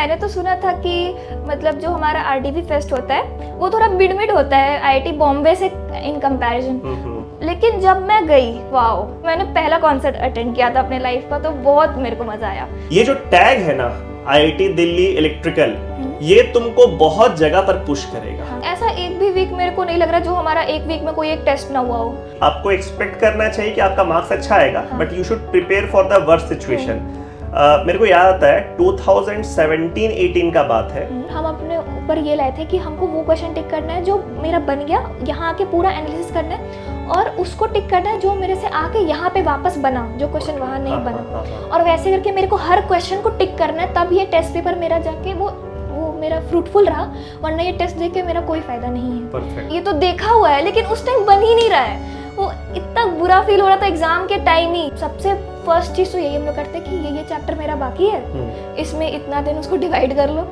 मैंने तो सुना था कि मतलब जो हमारा आरडीवी फेस्ट होता है वो थोड़ा मिड मिड होता है आईआईटी बॉम्बे से इन कंपैरिजन। लेकिन जब मैं गई, वाओ, मैंने पहला कॉन्सर्ट अटेंड किया था अपने लाइफ का, तो बहुत मेरे को मजा आया। ये जो टैग है ना आईआईटी दिल्ली इलेक्ट्रिकल, ये तुमको बहुत जगह पर पुश करेगा। ऐसा एक भी वीक मेरे को नहीं लग रहा जो हमारा एक वीक में कोई एक टेस्ट ना हुआ हो। आपको एक्सपेक्ट करना चाहिए कि आपका मार्क्स अच्छा आएगा, but you should prepare for the worst situation. मेरे को याद आता है 2017-18 का बात है। हम अपने ऊपर ये लाए थे कि हमको वो क्वेश्चन टिक करना है जो मेरा बन गया, यहाँ आके पूरा एनालिसिस करना है, और उसको टिक करना है जो मेरे से आके यहाँ पे वापस बना, जो क्वेश्चन वहाँ नहीं बना। और वैसे करके मेरे को हर क्वेश्चन को टिक करना है, तब ये टेस्ट पेपर मेरा जाके वो मेरा फ्रूटफुल रहा, वरना ये टेस्ट देके मेरा कोई फायदा नहीं है। Perfect. ये तो देखा हुआ है, लेकिन उस टाइम बन ही नहीं रहा है। वो इतना बुरा फील हो रहा था एग्जाम के टाइम ही। सबसे फर्स्ट चीज तो यही हम लोग करते कि ये चैप्टर मेरा बाकी है, इसमें इतना दिन उसको डिवाइड कर लो।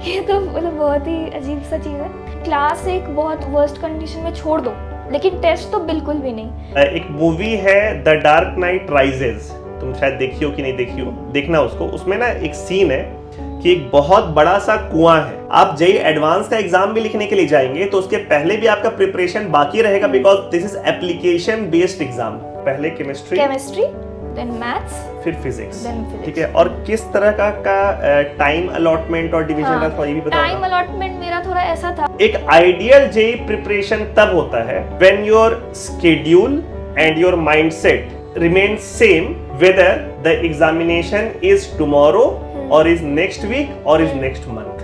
ये तो मतलब बहुत ही अजीब सा चीज है। क्लास एक बहुत वर्स्ट कंडीशन में छोड़ दो, लेकिन टेस्ट तो बिल्कुल भी नहीं। एक मूवी है द डार्क नाइट राइजेस, तुम शायद देखी हो कि नहीं देखी हो, देखना उसको। उसमें ना एक सीन है कि एक बहुत बड़ा सा कुआं है। आप जेईई एडवांस का एग्जाम भी लिखने के लिए जाएंगे तो उसके पहले भी आपका प्रिपरेशन बाकी रहेगा, because this is application based exam. पहले केमिस्ट्री, देन मैथ्स, फिर फिजिक्स, देन फिजिक्स। ठीक है। और किस तरह का टाइम अलॉटमेंट और डिवीजन का थोड़ा ये भी बताओ। टाइम अलॉटमेंट मेरा थोड़ा ऐसा था। एक आइडियल जेईई प्रिपरेशन तब होता है when your schedule and your mindset remains same whether the examination is tomorrow or is next week or is next month.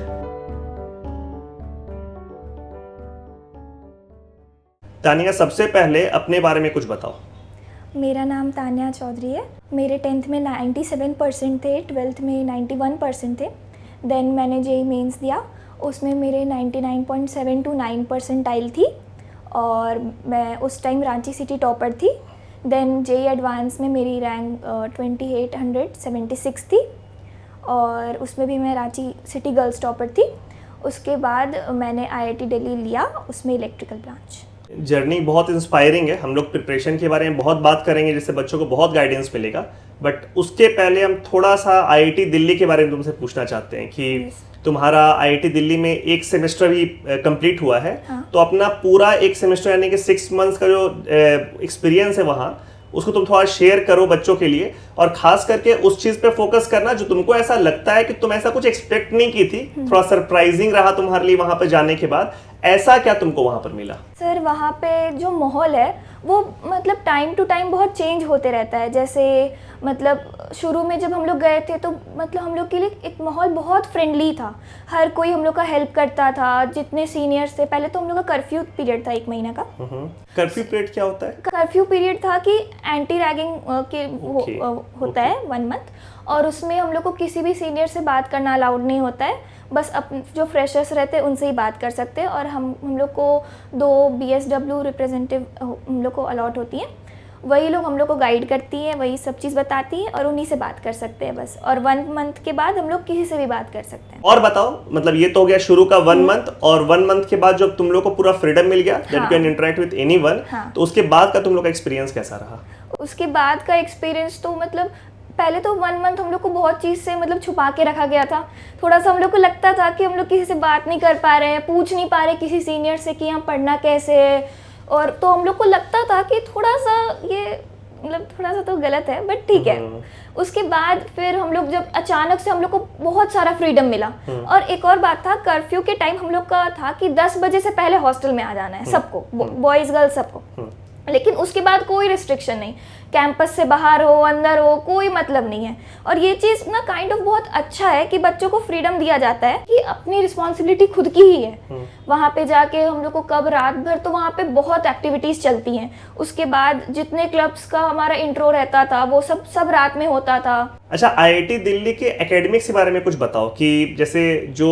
Tania, सबसे पहले अपने बारे में कुछ बताओ। मेरा नाम तानिया चौधरी है। मेरे 10th में 97% थे, 12th में 91% थे। देन मैंने जेईई मेंस दिया, उसमें मेरे 99.729 परसेंटाइल थी और मैं उस टाइम रांची सिटी टॉपर थी। देन जेईई एडवांस में मेरी रैंक 2876 थी और उसमें भी मैं रांची सिटी गर्ल्स टॉपर थी। उसके बाद मैंने आईआईटी दिल्ली लिया, उसमें इलेक्ट्रिकल ब्रांच। जर्नी बहुत इंस्पायरिंग है। हम लोग प्रिपरेशन के बारे में बहुत बात करेंगे, जिससे बच्चों को बहुत गाइडेंस मिलेगा। बट उसके पहले हम थोड़ा सा आईआईटी दिल्ली के बारे में तुमसे पूछना चाहते हैं कि तुम्हारा आईआईटी दिल्ली में एक सेमेस्टर भी कंप्लीट हुआ है। हाँ। तो अपना पूरा एक सेमेस्टर यानी कि 6 मंथ्स का जो एक्सपीरियंस है वहाँ, उसको तुम थोड़ा शेयर करो बच्चों के लिए, और खास करके उस चीज पे फोकस करना जो तुमको ऐसा लगता है कि तुम ऐसा कुछ एक्सपेक्ट नहीं की थी, थोड़ा सरप्राइजिंग रहा तुम्हारे लिए वहां पे जाने के बाद। ऐसा क्या तुमको वहां पर मिला? सर, वहाँ पे जो माहौल है वो मतलब टाइम टू टाइम बहुत चेंज होते रहता है। जैसे मतलब शुरू में जब हम लोग गए थे तो मतलब हम लोग के लिए एक माहौल बहुत फ्रेंडली था, हर कोई हम लोग का हेल्प करता था, जितने सीनियर्स थे। पहले तो हम लोग का कर्फ्यू पीरियड था 1 महीना का। कर्फ्यू पीरियड क्या होता है? कर्फ्यू पीरियड था कि एंटी रैगिंग के होता है 1 मंथ, और उसमें हम लोग को किसी भी सीनियर से बात करना अलाउड नहीं होता है। बस जो फ्रेशर्स रहते हैं उनसे ही बात कर सकते हैं, और हम लोग को 2 BSW रिप्रेजेंटेटिव हम लोग को अलॉट होती हैं। वही लोग हम लोग को गाइड करती हैं, वही सब चीज़ बताती हैं, और उन्हीं से बात कर सकते हैं बस। और 1 मंथ के बाद हम लोग किसी से भी बात कर सकते हैं। और बताओ, मतलब ये तो हो गया शुरू का 1 मंथ, और 1 मंथ के बाद जब तुम लोग को पूरा फ्रीडम मिल गया, that you can interact with anyone, तो उसके बाद का तुम लोग का एक्सपीरियंस कैसा रहा? उसके बाद का एक्सपीरियंस तो मतलब पहले तो 1 मंथ हम लोग को बहुत चीज़ से मतलब छुपा के रखा गया था। थोड़ा सा हम लोग को लगता था कि हम लोग किसी से बात नहीं कर पा रहे हैं, पूछ नहीं पा रहे किसी सीनियर से कि यहाँ पढ़ना कैसे है, और तो हम लोग को लगता था कि थोड़ा सा ये मतलब थोड़ा सा तो गलत है, बट ठीक है। उसके बाद फिर हम लोग जब अचानक से हम लोग को बहुत सारा फ्रीडम मिला। और एक और बात था, कर्फ्यू के टाइम हम लोग का था कि 10 बजे से पहले हॉस्टल में आ जाना है सबको, बॉयज़ गर्ल्स सबको। लेकिन उसके बाद कोई रिस्ट्रिक्शन नहीं, कैंपस से बाहर हो अंदर हो कोई मतलब नहीं है। और ये चीज़ ना काइंड ऑफ बहुत अच्छा है कि बच्चों को फ्रीडम दिया जाता है कि अपनी रिस्पॉन्सिबिलिटी खुद की ही है। वहाँ पे जाके हम लोग को कब रात भर तो वहाँ पे बहुत एक्टिविटीज़ चलती हैं। उसके बाद जितने क्लब्स का हमारा इंट्रो रहता था वो सब रात में होता था। अच्छा, आईआईटी दिल्ली के एकेडमिक्स के बारे में कुछ बताओ कि जैसे जो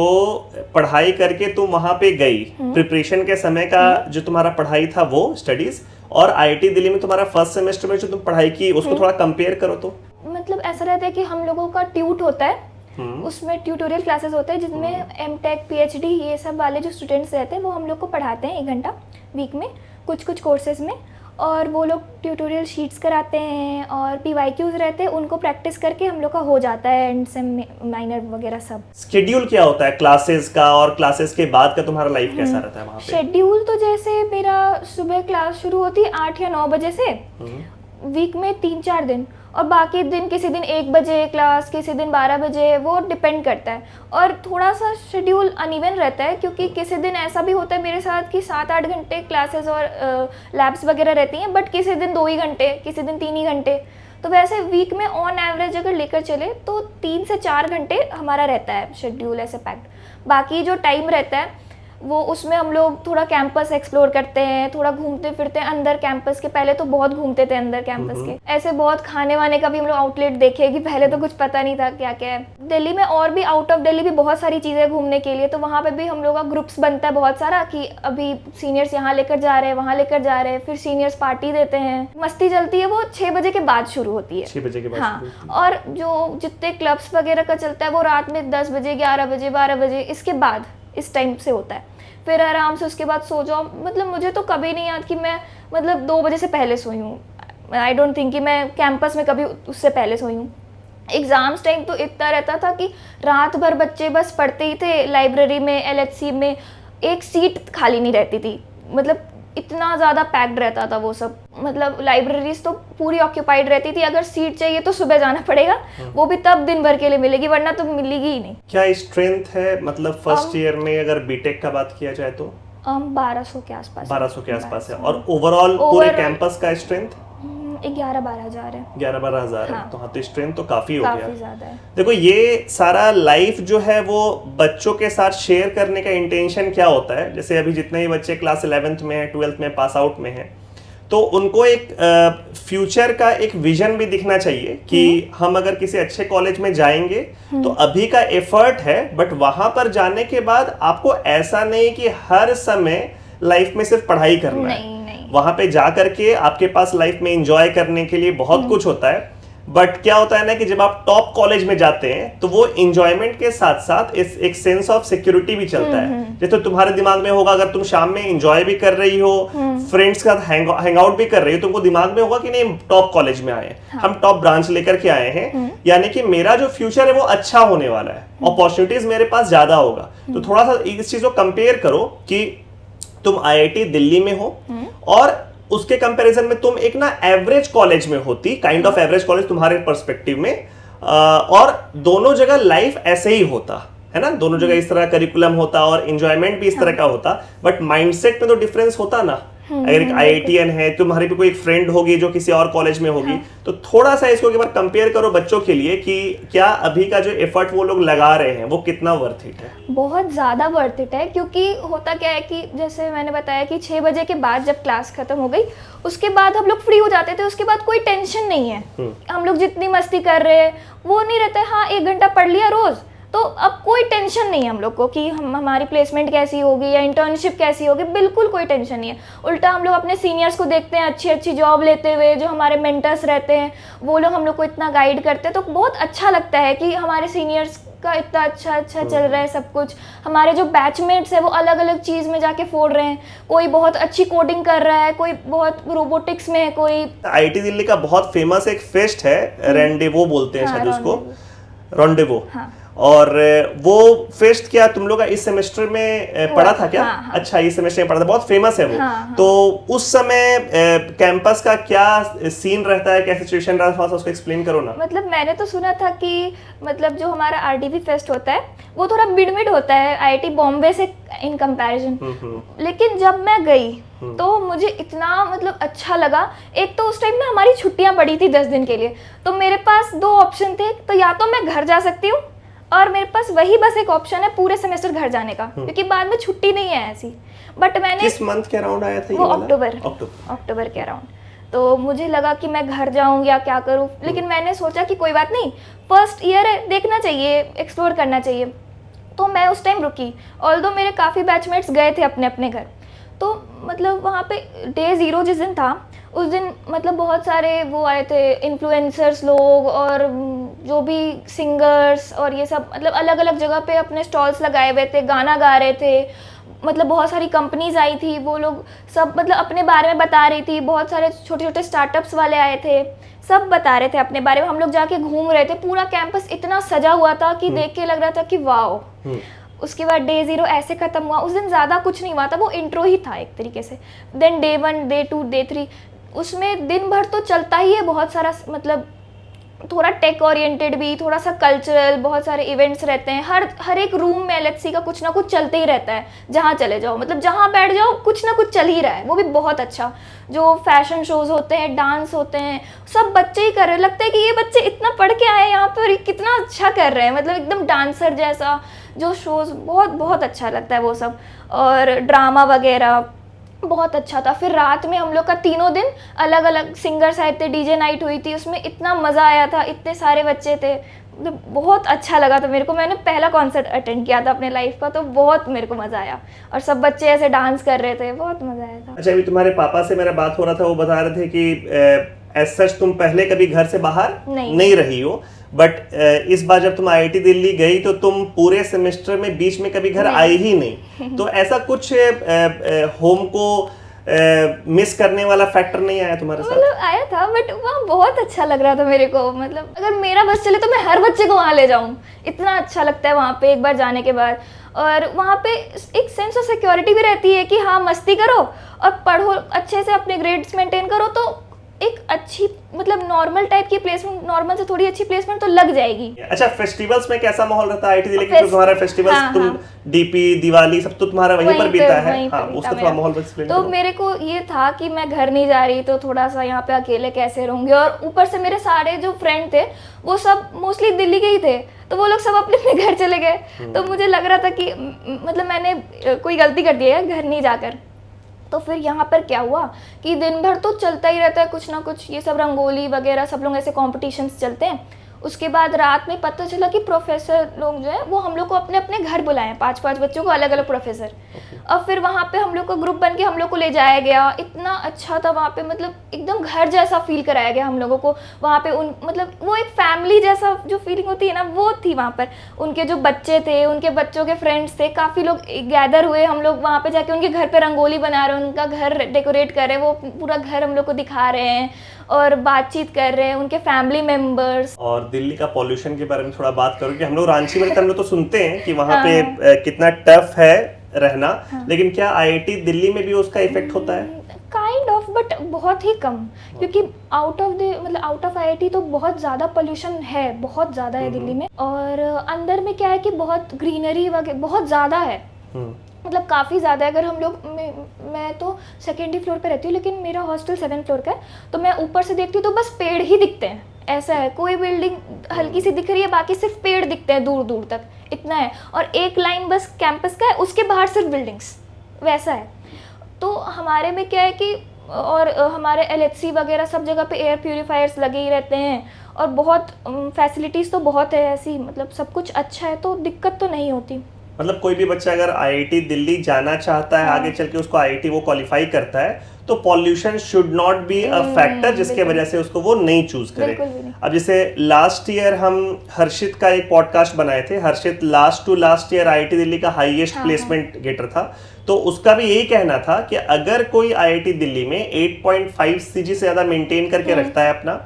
पढ़ाई करके तुम वहाँ पे गई, प्रिपरेशन के समय का जो तुम्हारा पढ़ाई था वो स्टडीज, और आईआईटी दिल्ली में तुम्हारा फर्स्ट सेमेस्टर में जो तुम पढ़ाई की उसको थोड़ा कंपेयर करो तो। मतलब ऐसा रहता है कि हम लोगों का ट्यूट होता है, उसमें ट्यूटोरियल क्लासेस होते हैं जिसमें एमटेक पीएचडी ये सब वाले जो स्टूडेंट्स रहते हैं वो हम लोग को पढ़ाते हैं 1 घंटा वीक में कुछ कोर्सेज में। और वो लोग ट्यूटोरियल शीट्स कराते हैं और PYQs रहते हैं, उनको प्रैक्टिस करके हम लोग का हो जाता है एंड सेम माइनर वगैरह सब। शेड्यूल क्या होता है क्लासेस का, और क्लासेस के बाद का तुम्हारा लाइफ कैसा रहता है वहाँ पे? शेड्यूल तो जैसे मेरा सुबह क्लास शुरू होती है 8 या 9 बजे से, वीक में 3-4 दिन, और बाकी दिन किसी दिन 1 बजे क्लास, किसी दिन 12 बजे, वो डिपेंड करता है। और थोड़ा सा शेड्यूल अनइवन रहता है क्योंकि किसी दिन ऐसा भी होता है मेरे साथ कि 7-8 घंटे क्लासेस और लैब्स वगैरह रहती हैं, बट किसी दिन 2 ही घंटे, किसी दिन 3 ही घंटे। तो वैसे वीक में ऑन एवरेज अगर लेकर चले तो 3 से 4 घंटे हमारा रहता है शेड्यूल ऐसे पैक्ड। बाकी जो टाइम रहता है वो उसमें हम लोग थोड़ा कैंपस एक्सप्लोर करते हैं, थोड़ा घूमते फिरते हैं अंदर कैंपस के। पहले तो बहुत घूमते थे अंदर कैंपस के, ऐसे बहुत खाने वाने का भी हम लोग आउटलेट देखे कि पहले तो कुछ पता नहीं था क्या क्या है। दिल्ली में और भी आउट ऑफ दिल्ली भी बहुत सारी चीज़ें घूमने के लिए, तो वहाँ पे भी हम लोग का ग्रुप्स बनता है बहुत सारा कि अभी सीनियर्स यहाँ लेकर जा रहे हैं, वहाँ लेकर जा रहे हैं, फिर सीनियर्स पार्टी देते हैं। मस्ती चलती है, वो 6 बजे के बाद शुरू होती है। 6 बजे के बाद हाँ, शुरू होती है। और जो जितने क्लब्स वगैरह का चलता है वो रात में 10 बजे, 11 बजे, 12 बजे, इसके बाद इस टाइम से होता है। फिर आराम से उसके बाद सो जाओ। मतलब मुझे तो कभी नहीं याद कि मैं मतलब 2 बजे से पहले सोई हूँ। आई डोंट थिंक कि मैं कैंपस में कभी उससे पहले सोई हूँ। एग्ज़ाम्स टाइम तो इतना रहता था कि रात भर बच्चे बस पढ़ते ही थे। लाइब्रेरी में, LHC में एक सीट खाली नहीं रहती थी, मतलब इतना ज़्यादा पैक्ड रहता था वो सब। मतलब लाइब्रेरीज तो पूरी ऑक्यूपाइड रहती थी। अगर सीट चाहिए तो सुबह जाना पड़ेगा, वो भी तब दिन भर के लिए मिलेगी, वरना तो मिलेगी ही नहीं। क्या स्ट्रेंथ है मतलब फर्स्ट ईयर में अगर बीटेक का बात किया जाए तो? 1200 के आसपास। 1200 के आसपास है। और ओवरऑल पूरे कैंपस का स्ट्रेंथ 11-12 हज़ार है। 11-12 हज़ार है। तो हाँ, तो स्ट्रेंथ तो काफी हो काफी गया। ज्यादा है। देखो, ये सारा लाइफ जो है वो बच्चों के साथ शेयर करने का इंटेंशन क्या होता है, जैसे अभी जितने ही बच्चे क्लास 11th में है, 12th में पास आउट में है, तो उनको एक फ्यूचर का एक विजन भी दिखना चाहिए कि हम अगर किसी अच्छे कॉलेज में जाएंगे तो अभी का एफर्ट है, बट वहां पर जाने के बाद आपको ऐसा नहीं कि हर समय लाइफ में सिर्फ पढ़ाई करना है। वहां पे जा करके आपके पास लाइफ में एंजॉय करने के लिए बहुत कुछ होता है। बट क्या होता है ना कि जब आप टॉप कॉलेज में जाते हैं तो वो एंजॉयमेंट के साथ साथ एक सेंस ऑफ सिक्योरिटी भी चलता है। जैसे तुम्हारे दिमाग में होगा, अगर तुम शाम में एंजॉय भी कर रही हो, फ्रेंड्स के साथ हैंग आउट भी कर रही हो, तुमको दिमाग में होगा कि नहीं, टॉप कॉलेज में आए, हम टॉप ब्रांच लेकर के आए हैं, यानी कि मेरा जो फ्यूचर है वो अच्छा होने वाला है, अपॉर्चुनिटीज मेरे पास ज्यादा होगा। तो थोड़ा सा इस चीज को कंपेयर करो कि तुम IIT दिल्ली में हो और उसके कंपैरिजन में तुम एक ना एवरेज कॉलेज में होती, काइंड ऑफ एवरेज कॉलेज तुम्हारे पर्सपेक्टिव में, और दोनों जगह लाइफ ऐसे ही होता है ना, दोनों जगह इस तरह करिकुलम होता और एंजॉयमेंट भी इस तरह का होता, बट माइंडसेट में तो डिफरेंस होता ना। अगर एक IITian है, तुम्हारी भी कोई एक फ्रेंड होगी जो किसी और कॉलेज में होगी, तो थोड़ा सा इसको एक बार कंपेयर करो बच्चों के लिए कि क्या अभी का जो एफर्ट वो लोग लगा रहे हैं वो कितना वर्थ इट है। बहुत ज़्यादा वर्थ इट है, क्योंकि होता क्या है कि जैसे मैंने बताया कि 6 बजे के बाद जब क्लास खत्म हो गई उसके बाद हम लोग फ्री हो जाते थे। उसके बाद कोई टेंशन नहीं है, हम लोग जितनी मस्ती कर रहे हैं वो नहीं रहता है। हाँ, 1 घंटा पढ़ लिया रोज़, तो अब कोई टेंशन नहीं है हम लोग को कि हमारी प्लेसमेंट कैसी होगी या इंटर्नशिप कैसी होगी, बिल्कुल कोई टेंशन नहीं है। उल्टा हम लोग अपने सीनियर्स को देखते हैं अच्छी अच्छी जॉब लेते हुए, जो हमारे मेंटर्स रहते हैं वो लोग हम लोग को इतना गाइड करते हैं, तो बहुत अच्छा लगता है कि हमारे सीनियर्स का इतना अच्छा चल रहा है सब कुछ। हमारे जो बैचमेट्स है वो अलग अलग चीज़ में जाके फोड़ रहे हैं, कोई बहुत अच्छी कोडिंग कर रहा है, कोई बहुत रोबोटिक्स में है, कोई IIT दिल्ली का बहुत फेमस एक फेस्ट है, रेंडेवो बोलते हैं शायद उसको, रॉन्डेवो। और वो फेस्ट क्या तुम लोग इस सेमेस्टर में पढ़ा था क्या? अच्छा, इस सेमेस्टर में पढ़ा था, बहुत फेमस है वो। तो उस समय कैंपस का क्या सीन रहता है, क्या सिचुएशन रहता है, उसको एक्सप्लेन करो ना। मतलब मैंने तो सुना था कि मतलब जो हमारा RDV फेस्ट होता है वो थोड़ा मिड होता है IIT बॉम्बे से इन कंपैरिजन, लेकिन जब मैं गई तो मुझे इतना मतलब अच्छा लगा। एक तो उस टाइम ना हमारी छुट्टियां पड़ी थी 10 दिन के लिए, तो मेरे पास 2 ऑप्शन थे, तो या तो मैं घर जा सकती हूँ और मेरे पास वही बस एक ऑप्शन है पूरे सेमेस्टर घर जाने का, क्योंकि बाद में छुट्टी नहीं है ऐसी। बट मैंने किस मंथ के अराउंड आया था ये वो वाला? अक्टूबर के अराउंड। तो मुझे लगा कि मैं घर जाऊँ या क्या करूँ, लेकिन मैंने सोचा कि कोई बात नहीं, फर्स्ट ईयर है, देखना चाहिए, एक्सप्लोर करना चाहिए। तो मैं उस टाइम रुकी, ऑल्दो मेरे काफ़ी बैचमेट्स गए थे अपने अपने घर। तो मतलब वहाँ पे डे 0 जिस दिन था उस दिन मतलब बहुत सारे वो आए थे इन्फ्लुएंसर्स लोग और जो भी सिंगर्स और ये सब, मतलब अलग अलग जगह पे अपने स्टॉल्स लगाए हुए थे, गाना गा रहे थे, मतलब बहुत सारी कंपनीज आई थी, वो लोग सब मतलब अपने बारे में बता रही थी, बहुत सारे छोटे छोटे स्टार्टअप्स वाले आए थे, सब बता रहे थे अपने बारे में। हम लोग जाके घूम रहे थे, पूरा कैंपस इतना सजा हुआ था कि देख के लग रहा था कि वाओ। उसके बाद डे 0 ऐसे ख़त्म हुआ। उस दिन ज़्यादा कुछ नहीं हुआ था, वो इंट्रो ही था एक तरीके से। देन डे 1, डे 2, डे 3, उसमें दिन भर तो चलता ही है बहुत सारा, मतलब थोड़ा टेक ओरिएंटेड भी, थोड़ा सा कल्चरल, बहुत सारे इवेंट्स रहते हैं। हर एक रूम में एलएचसी का कुछ ना कुछ चलते ही रहता है, जहाँ चले जाओ, मतलब जहाँ बैठ जाओ कुछ ना कुछ चल ही रहा है। वो भी बहुत अच्छा, जो फैशन शोज़ होते हैं, डांस होते हैं, सब बच्चे ही कर रहे हैं। लगता है कि ये बच्चे इतना पढ़ के आए यहाँ पर, कितना अच्छा कर रहे हैं, मतलब एकदम डांसर जैसा जो शोज़, बहुत बहुत अच्छा लगता है वो सब। और ड्रामा वगैरह बहुत अच्छा था। फिर रात में हम लोग का तीनों दिन अलग अलग सिंगर्स आए थे, डीजे नाइट हुई थी, उसमें इतना मज़ा आया था, इतने सारे बच्चे थे, मतलब बहुत अच्छा लगा था मेरे को। मैंने पहला कॉन्सर्ट अटेंड किया था अपने लाइफ का, तो बहुत मेरे को मज़ा आया। और सब बच्चे ऐसे डांस कर रहे थे, बहुत मज़ा आया था। अच्छा, अभी तुम्हारे पापा से मेरा बात हो रहा था, वो बता रहे थे कि एज सच तुम पहले कभी घर से बाहर नहीं रही हो, बट इस बार जब तुम आईआईटी दिल्ली गई तो तुम पूरे सेमेस्टर में बीच में कभी घर आई ही नहीं। तो ऐसा कुछ होम को मिस करने वाला फैक्टर नहीं आया तुम्हारे साथ? मतलब आया था, बट वहाँ बहुत अच्छा लग रहा था मेरे को। मतलब अगर मेरा बस चले तो मैं हर बच्चे को वहाँ ले जाऊँ, इतना अच्छा लगता है वहाँ पे एक बार जाने के बाद। और वहाँ पे एक सेंस ऑफ सिक्योरिटी भी रहती है कि हाँ मस्ती करो और पढ़ो अच्छे से, अपने ग्रेड्स मेंटेन करो, तो एक अच्छी मतलब नॉर्मल टाइप की प्लेसमेंट, नॉर्मल से थोड़ी अच्छी प्लेसमेंट तो लग जाएगी। अच्छा, फेस्टिवल्स में कैसा माहौल रहता है आईआईटी दिल्ली के? तुम्हारा फेस्टिवल्स, तुम डीपी, दिवाली सब तो तुम्हारा वहीं पर बीता है। हाँ, उसका थोड़ा माहौल एक्सप्लेन तो मेरे को ये था कि मैं घर नहीं जा रही, तो थोड़ा सा यहाँ पे अकेले कैसे रहूँगी। और ऊपर से मेरे सारे जो फ्रेंड थे वो सब मोस्टली दिल्ली के ही थे, तो वो लोग सब अपने अपने घर चले गए। तो मुझे लग रहा था कि मतलब मैंने कोई गलती कर दी है घर नहीं जाकर। तो फिर यहाँ पर क्या हुआ कि दिन भर तो चलता ही रहता है कुछ ना कुछ, ये सब रंगोली वगैरह सब लोग ऐसे कॉम्पिटिशन्स चलते हैं। उसके बाद रात में पता चला कि प्रोफेसर लोग जो है वो हम लोग को अपने अपने घर बुलाए, 5-5 बच्चों को, अलग अलग प्रोफेसर। और फिर वहाँ पे हम लोग का ग्रुप बन के हम लोग को ले जाया गया। इतना अच्छा था वहाँ पे, मतलब एकदम घर जैसा फील कराया गया हम लोगों को वहाँ पे। मतलब वो एक फैमिली जैसा जो फीलिंग होती है ना, वो थी वहाँ पर। उनके जो बच्चे थे, उनके बच्चों के फ्रेंड्स थे, काफ़ी लोग गैदर हुए। हम लोग वहाँ पे जाके उनके घर पे रंगोली बना रहे हैं, उनका घर डेकोरेट कर रहे हैं, वो पूरा घर हम लोग को दिखा रहे हैं और बातचीत कर रहे हैं, उनके फैमिली मेंबर्स। और दिल्ली का पॉल्यूशन के बारे में थोड़ा बात करो कि हम लोग रांची में हम लोग तो सुनते हैं कि वहाँ पे कितना टफ है रहना, लेकिन क्या आईआईटी दिल्ली में भी उसका इफेक्ट होता है? काइंड ऑफ, बट बहुत ही कम, क्योंकि आउट ऑफ आईआईटी तो बहुत ज़्यादा पोल्यूशन है, बहुत ज़्यादा है दिल्ली में। और अंदर में क्या है कि बहुत ग्रीनरी वगैरह बहुत ज़्यादा है, मतलब काफ़ी ज़्यादा है। अगर हम लोग मैं तो सेकेंडरी फ्लोर पे रहती हूँ, लेकिन मेरा हॉस्टल 7th फ्लोर का है, तो मैं ऊपर से देखती हूँ तो बस पेड़ ही दिखते हैं। ऐसा है, कोई बिल्डिंग हल्की सी दिख रही है, बाकी सिर्फ पेड़ दिखते हैं दूर दूर तक, इतना है। और एक लाइन बस कैंपस का है, उसके बाहर सिर्फ बिल्डिंग्स, वैसा है। तो हमारे में क्या है कि, और हमारे एलएचसी वगैरह सब जगह पे एयर प्यूरीफायर्स लगे ही रहते हैं, और बहुत फैसिलिटीज़ तो बहुत है ऐसी, मतलब सब कुछ अच्छा है, तो दिक्कत तो नहीं होती। मतलब कोई भी बच्चा अगर आईआईटी दिल्ली जाना चाहता है, आगे चल के उसको आईआईटी वो क्वालिफाई करता है, तो pollution should not be a factor जिसके वजह से उसको वो नहीं चूज करे। अब जैसे लास्ट ईयर हम हर्षित का एक पॉडकास्ट बनाए थे, Harshit last to last year IIT Delhi का हाईएस्ट प्लेसमेंट गेटर था, तो उसका भी यही कहना था कि अगर कोई आईआईटी दिल्ली में 8.5 सीजी से ज्यादा मेंटेन करके रखता है अपना,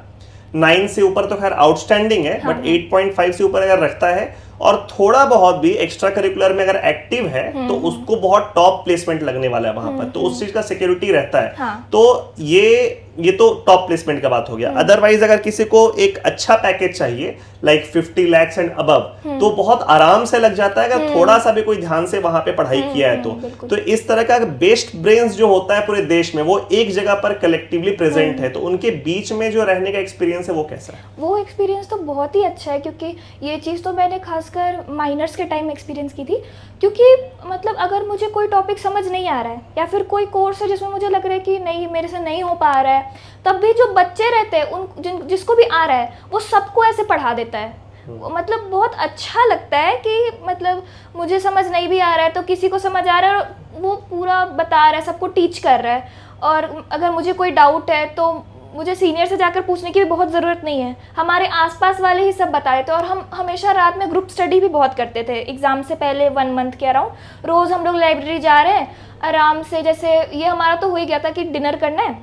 9 से ऊपर तो खैर आउटस्टैंडिंग है, बट 8.5 से ऊपर अगर रखता है और थोड़ा बहुत भी एक्स्ट्रा करिकुलर में अगर एक्टिव है, तो उसको बहुत टॉप प्लेसमेंट लगने वाला है वहां पर, तो उस चीज का सिक्योरिटी रहता है। हाँ। तो ये तो टॉप प्लेसमेंट का बात हो गया। अदरवाइज अगर किसी को एक अच्छा पैकेज चाहिए लाइक 50 lakhs एंड अबव, तो बहुत आराम से लग जाता है अगर थोड़ा सा भी कोई ध्यान से वहां पे पढ़ाई किया है तो इस तरह का बेस्ट ब्रेन्स जो होता है पूरे देश में, वो एक जगह पर कलेक्टिवली प्रेजेंट है, तो उनके बीच में जो रहने का एक्सपीरियंस है वो कैसा है? वो एक्सपीरियंस तो बहुत ही अच्छा है, क्योंकि ये चीज़ तो मैंने खासकर माइनर्स के टाइम एक्सपीरियंस की थी। क्योंकि मतलब अगर मुझे कोई टॉपिक समझ नहीं आ रहा है, या फिर कोई कोर्स है जिसमें मुझे लग रहा है कि नहीं मेरे से नहीं हो पा रहा है, तब भी जो बच्चे रहते हैं जिसको भी आ रहा है वो सबको ऐसे पढ़ा देता है। मतलब बहुत अच्छा लगता है कि मतलब मुझे समझ नहीं भी आ रहा है तो किसी को समझ आ रहा है और वो पूरा बता रहा है, सबको टीच कर रहा है। और अगर मुझे कोई डाउट है तो मुझे सीनियर से जाकर पूछने की भी बहुत ज़रूरत नहीं है, हमारे आसपास वाले ही सब बता देते। और हम हमेशा रात में ग्रुप स्टडी भी बहुत करते थे एग्ज़ाम से पहले 1 मंथ के अराउंड। रोज़ हम लोग लाइब्रेरी जा रहे हैं आराम से, जैसे ये हमारा तो हो ही गया था कि डिनर करना है,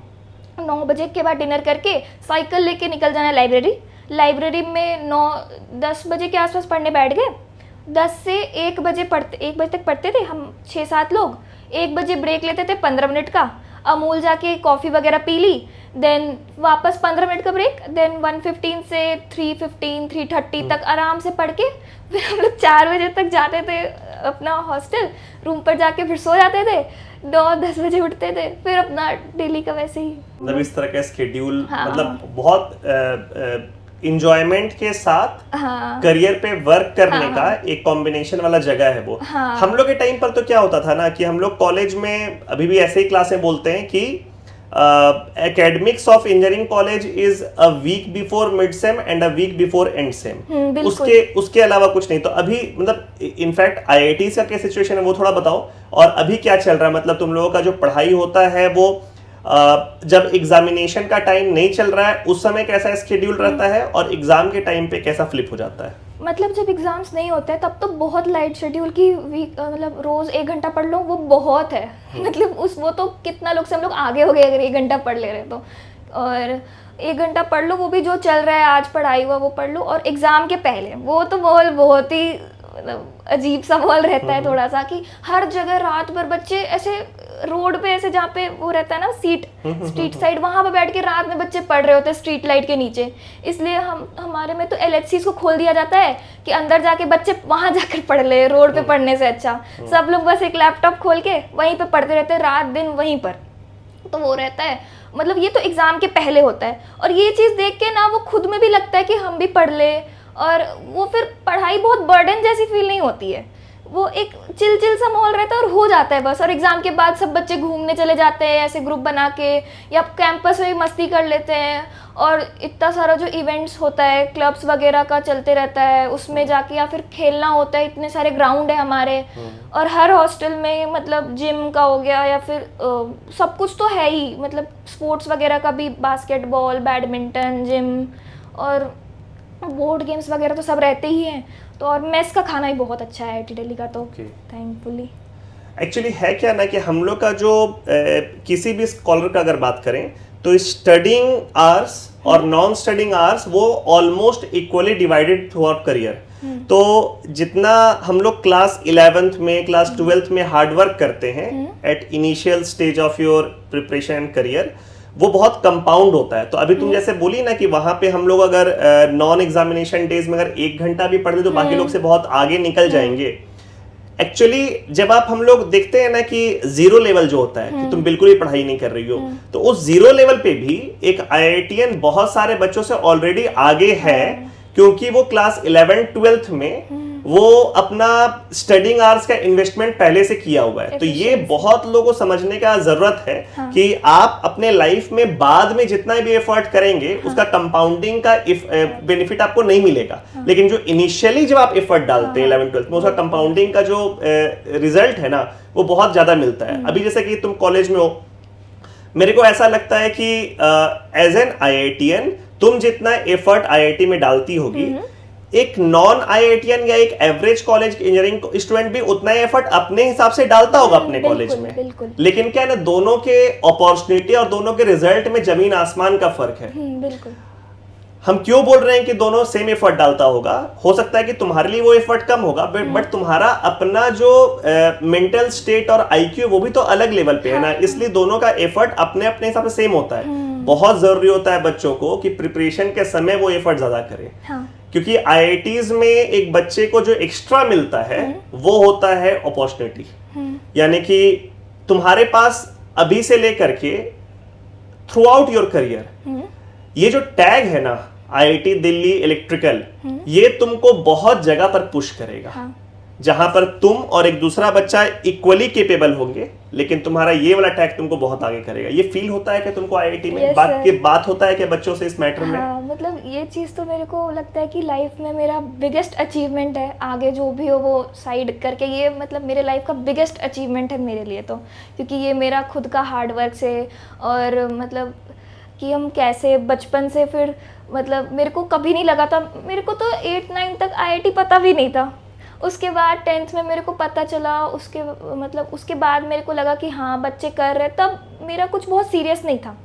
9 बजे के बाद डिनर करके साइकिल लेके निकल जाना है लाइब्रेरी में 9-10 बजे के आसपास पढ़ने बैठ गए। 10 से 1 बजे तक पढ़ते थे हम 6-7 लोग। 1 बजे ब्रेक लेते थे 15 मिनट का, अमूल जाके कॉफ़ी वगैरह पी ली, देन वापस 15 मिनट का ब्रेक, देन 1:15 से 3:30 तक आराम से पढ़ के फिर हम लोग 4 बजे तक जाते थे अपना हॉस्टल, रूम पर जाके फिर सो जाते थे, 9-10 बजे उठते थे, फिर अपना डेली का वैसे ही। मतलब इस तरह का स्केड्यूल, हाँ। मतलब बहुत इंजॉयमेंट के साथ हाँ। करियर पे वर्क करने हाँ। का एक कॉम्बिनेशन वाला जगह है वो। हाँ। हम लोग के टाइम पर तो क्या होता था ना कि हम लोग कॉलेज में अभी भी ऐसे ही क्लासें बोलते हैं कि academics of engineering college is a week before mid sem and a week before end sem. उसके अलावा कुछ नहीं। तो अभी मतलब इनफैक्ट आईआईटी का क्या सिचुएशन है वो थोड़ा बताओ, और अभी क्या चल रहा है? मतलब तुम लोगों का जो पढ़ाई होता है वो जब एग्जामिनेशन का टाइम नहीं चल रहा है उस समय कैसा स्केड्यूल रहता है, और एग्जाम के टाइम पे कैसा फ्लिप हो जाता है? मतलब जब एग्ज़ाम्स नहीं होते हैं तब तो बहुत लाइट शेड्यूल की वीक, मतलब रोज़ 1 घंटा पढ़ लो वो बहुत है। मतलब वो तो कितना लोग से हम लोग आगे हो गए अगर 1 घंटा पढ़ ले रहे तो। और 1 घंटा पढ़ लो, वो भी जो चल रहा है आज पढ़ाई हुआ वो पढ़ लो। और एग्ज़ाम के पहले वो तो माहौल बहुत ही मतलब अजीब सा माहौल रहता है थोड़ा सा, कि हर जगह रात भर बच्चे ऐसे रोड पे ऐसे जहाँ पे वो रहता है ना स्ट्रीट साइड, वहाँ पे बैठ के रात में बच्चे पढ़ रहे होते हैं स्ट्रीट लाइट के नीचे। इसलिए हमारे में तो LHCs को खोल दिया जाता है कि अंदर जाके बच्चे वहाँ जाकर पढ़ ले, रोड पे पढ़ने से अच्छा। सब लोग बस एक लैपटॉप खोल के वहीं पे पढ़ते रहते हैं रात दिन वहीं पर। तो वो रहता है, मतलब ये तो एग्ज़ाम के पहले होता है। और ये चीज़ देख के ना वो खुद में भी लगता है कि हम भी पढ़ ले, और वो फिर पढ़ाई बहुत बर्डन जैसी फील नहीं होती है, वो एक चिल सा माहौल रहता है और हो जाता है बस। और एग्ज़ाम के बाद सब बच्चे घूमने चले जाते हैं ऐसे ग्रुप बना के, या कैंपस में मस्ती कर लेते हैं। और इतना सारा जो इवेंट्स होता है क्लब्स वगैरह का चलते रहता है, उसमें जाके या फिर खेलना होता है, इतने सारे ग्राउंड है हमारे। और हर हॉस्टल में मतलब जिम का हो गया या फिर सब कुछ तो है ही, मतलब स्पोर्ट्स वगैरह का भी, बास्केटबॉल, बैडमिंटन, जिम और बोर्ड गेम्स वगैरह तो सब रहते ही हैं। तो और मेस का खाना ही बहुत अच्छा है IIT दिल्ली का तो थैंकफुली। एक्चुअली है क्या ना कि हम लोग का जो किसी भी स्कॉलर का अगर बात करें तो स्टडिंग आवर्स और नॉन स्टडिंग आवर्स वो almost equally divided through out career. तो जितना हम लोग क्लास 11th में, क्लास 12th में हार्डवर्क करते हैं at initial stage of your preparation and career, वो बहुत कंपाउंड होता है। तो अभी तुम जैसे बोली ना कि वहां पे हम लोग अगर नॉन एग्जामिनेशन डेज में अगर 1 घंटा भी पढ़ ले तो बाकी लोग से बहुत आगे निकल जाएंगे। एक्चुअली जब आप हम लोग देखते हैं ना कि जीरो लेवल जो होता है कि तुम बिल्कुल ही पढ़ाई नहीं कर रही हो, तो उस जीरो लेवल पे भी एक IITian बहुत सारे बच्चों से ऑलरेडी आगे है, क्योंकि वो क्लास 11th-12th में वो अपना स्टडिंग आवर्स का इन्वेस्टमेंट पहले से किया हुआ है। तो ये बहुत लोगों को समझने का जरूरत है कि आप अपने लाइफ में बाद में जितना भी एफर्ट करेंगे उसका कंपाउंडिंग का बेनिफिट आपको नहीं मिलेगा, लेकिन जो इनिशियली जब आप एफर्ट डालते हैं 11th-12th में, उसका कंपाउंडिंग का जो रिजल्ट है ना वो बहुत ज्यादा मिलता है। अभी जैसे कि तुम कॉलेज में हो, मेरे को ऐसा लगता है कि एज एन IITian तुम जितना एफर्ट IIT में डालती होगी, एक नॉन IITian या एक एवरेज कॉलेज इंजीनियरिंग स्टूडेंट भी उतना ही एफर्ट अपने हिसाब से डालता होगा अपने कॉलेज में। लेकिन क्या है ना, दोनों के अपॉर्चुनिटी और दोनों के रिजल्ट में जमीन आसमान का फर्क है। बिल्कुल। हम क्यों बोल रहे हैं कि दोनों सेम एफर्ट डालता होगा? हो सकता है कि तुम्हारे लिए वो एफर्ट कम होगा, बट तुम्हारा अपना जो मेंटल स्टेट और IQ वो भी तो अलग लेवल पे है ना, इसलिए दोनों का एफर्ट अपने अपने हिसाब से सेम होता है। बहुत जरूरी होता है बच्चों को कि प्रिपरेशन के समय वो एफर्ट ज्यादा करें, क्योंकि IITs में एक बच्चे को जो एक्स्ट्रा मिलता है वो होता है अपॉर्चुनिटी। यानी कि तुम्हारे पास अभी से लेकर के थ्रू आउट योर करियर ये जो टैग है ना IIT दिल्ली इलेक्ट्रिकल, ये तुमको बहुत जगह पर पुश करेगा, जहां पर तुम और एक दूसरा बच्चा इक्वली केपेबल होंगे, लेकिन तुम्हारा ये वाला टैग तुमको बहुत आगे करेगा। ये फील होता है कि तुमको IIT में बात होता है कि बच्चों से इस मैटर में? मतलब ये चीज़ तो मेरे को लगता है कि लाइफ में मेरा बिगेस्ट अचीवमेंट है। आगे जो भी हो वो साइड करके, ये मतलब मेरे लाइफ का बिगेस्ट अचीवमेंट है मेरे लिए तो, क्योंकि ये मेरा खुद का हार्ड वर्क से और मतलब कि हम कैसे बचपन से फिर मतलब मेरे को कभी नहीं लगा था, मेरे को तो 8-9 तक आईआईटी पता भी नहीं था। उसके बाद 10th में मेरे को पता चला, उसके बाद मेरे को लगा कि हाँ बच्चे कर रहे, तब मेरा कुछ बहुत सीरियस नहीं था।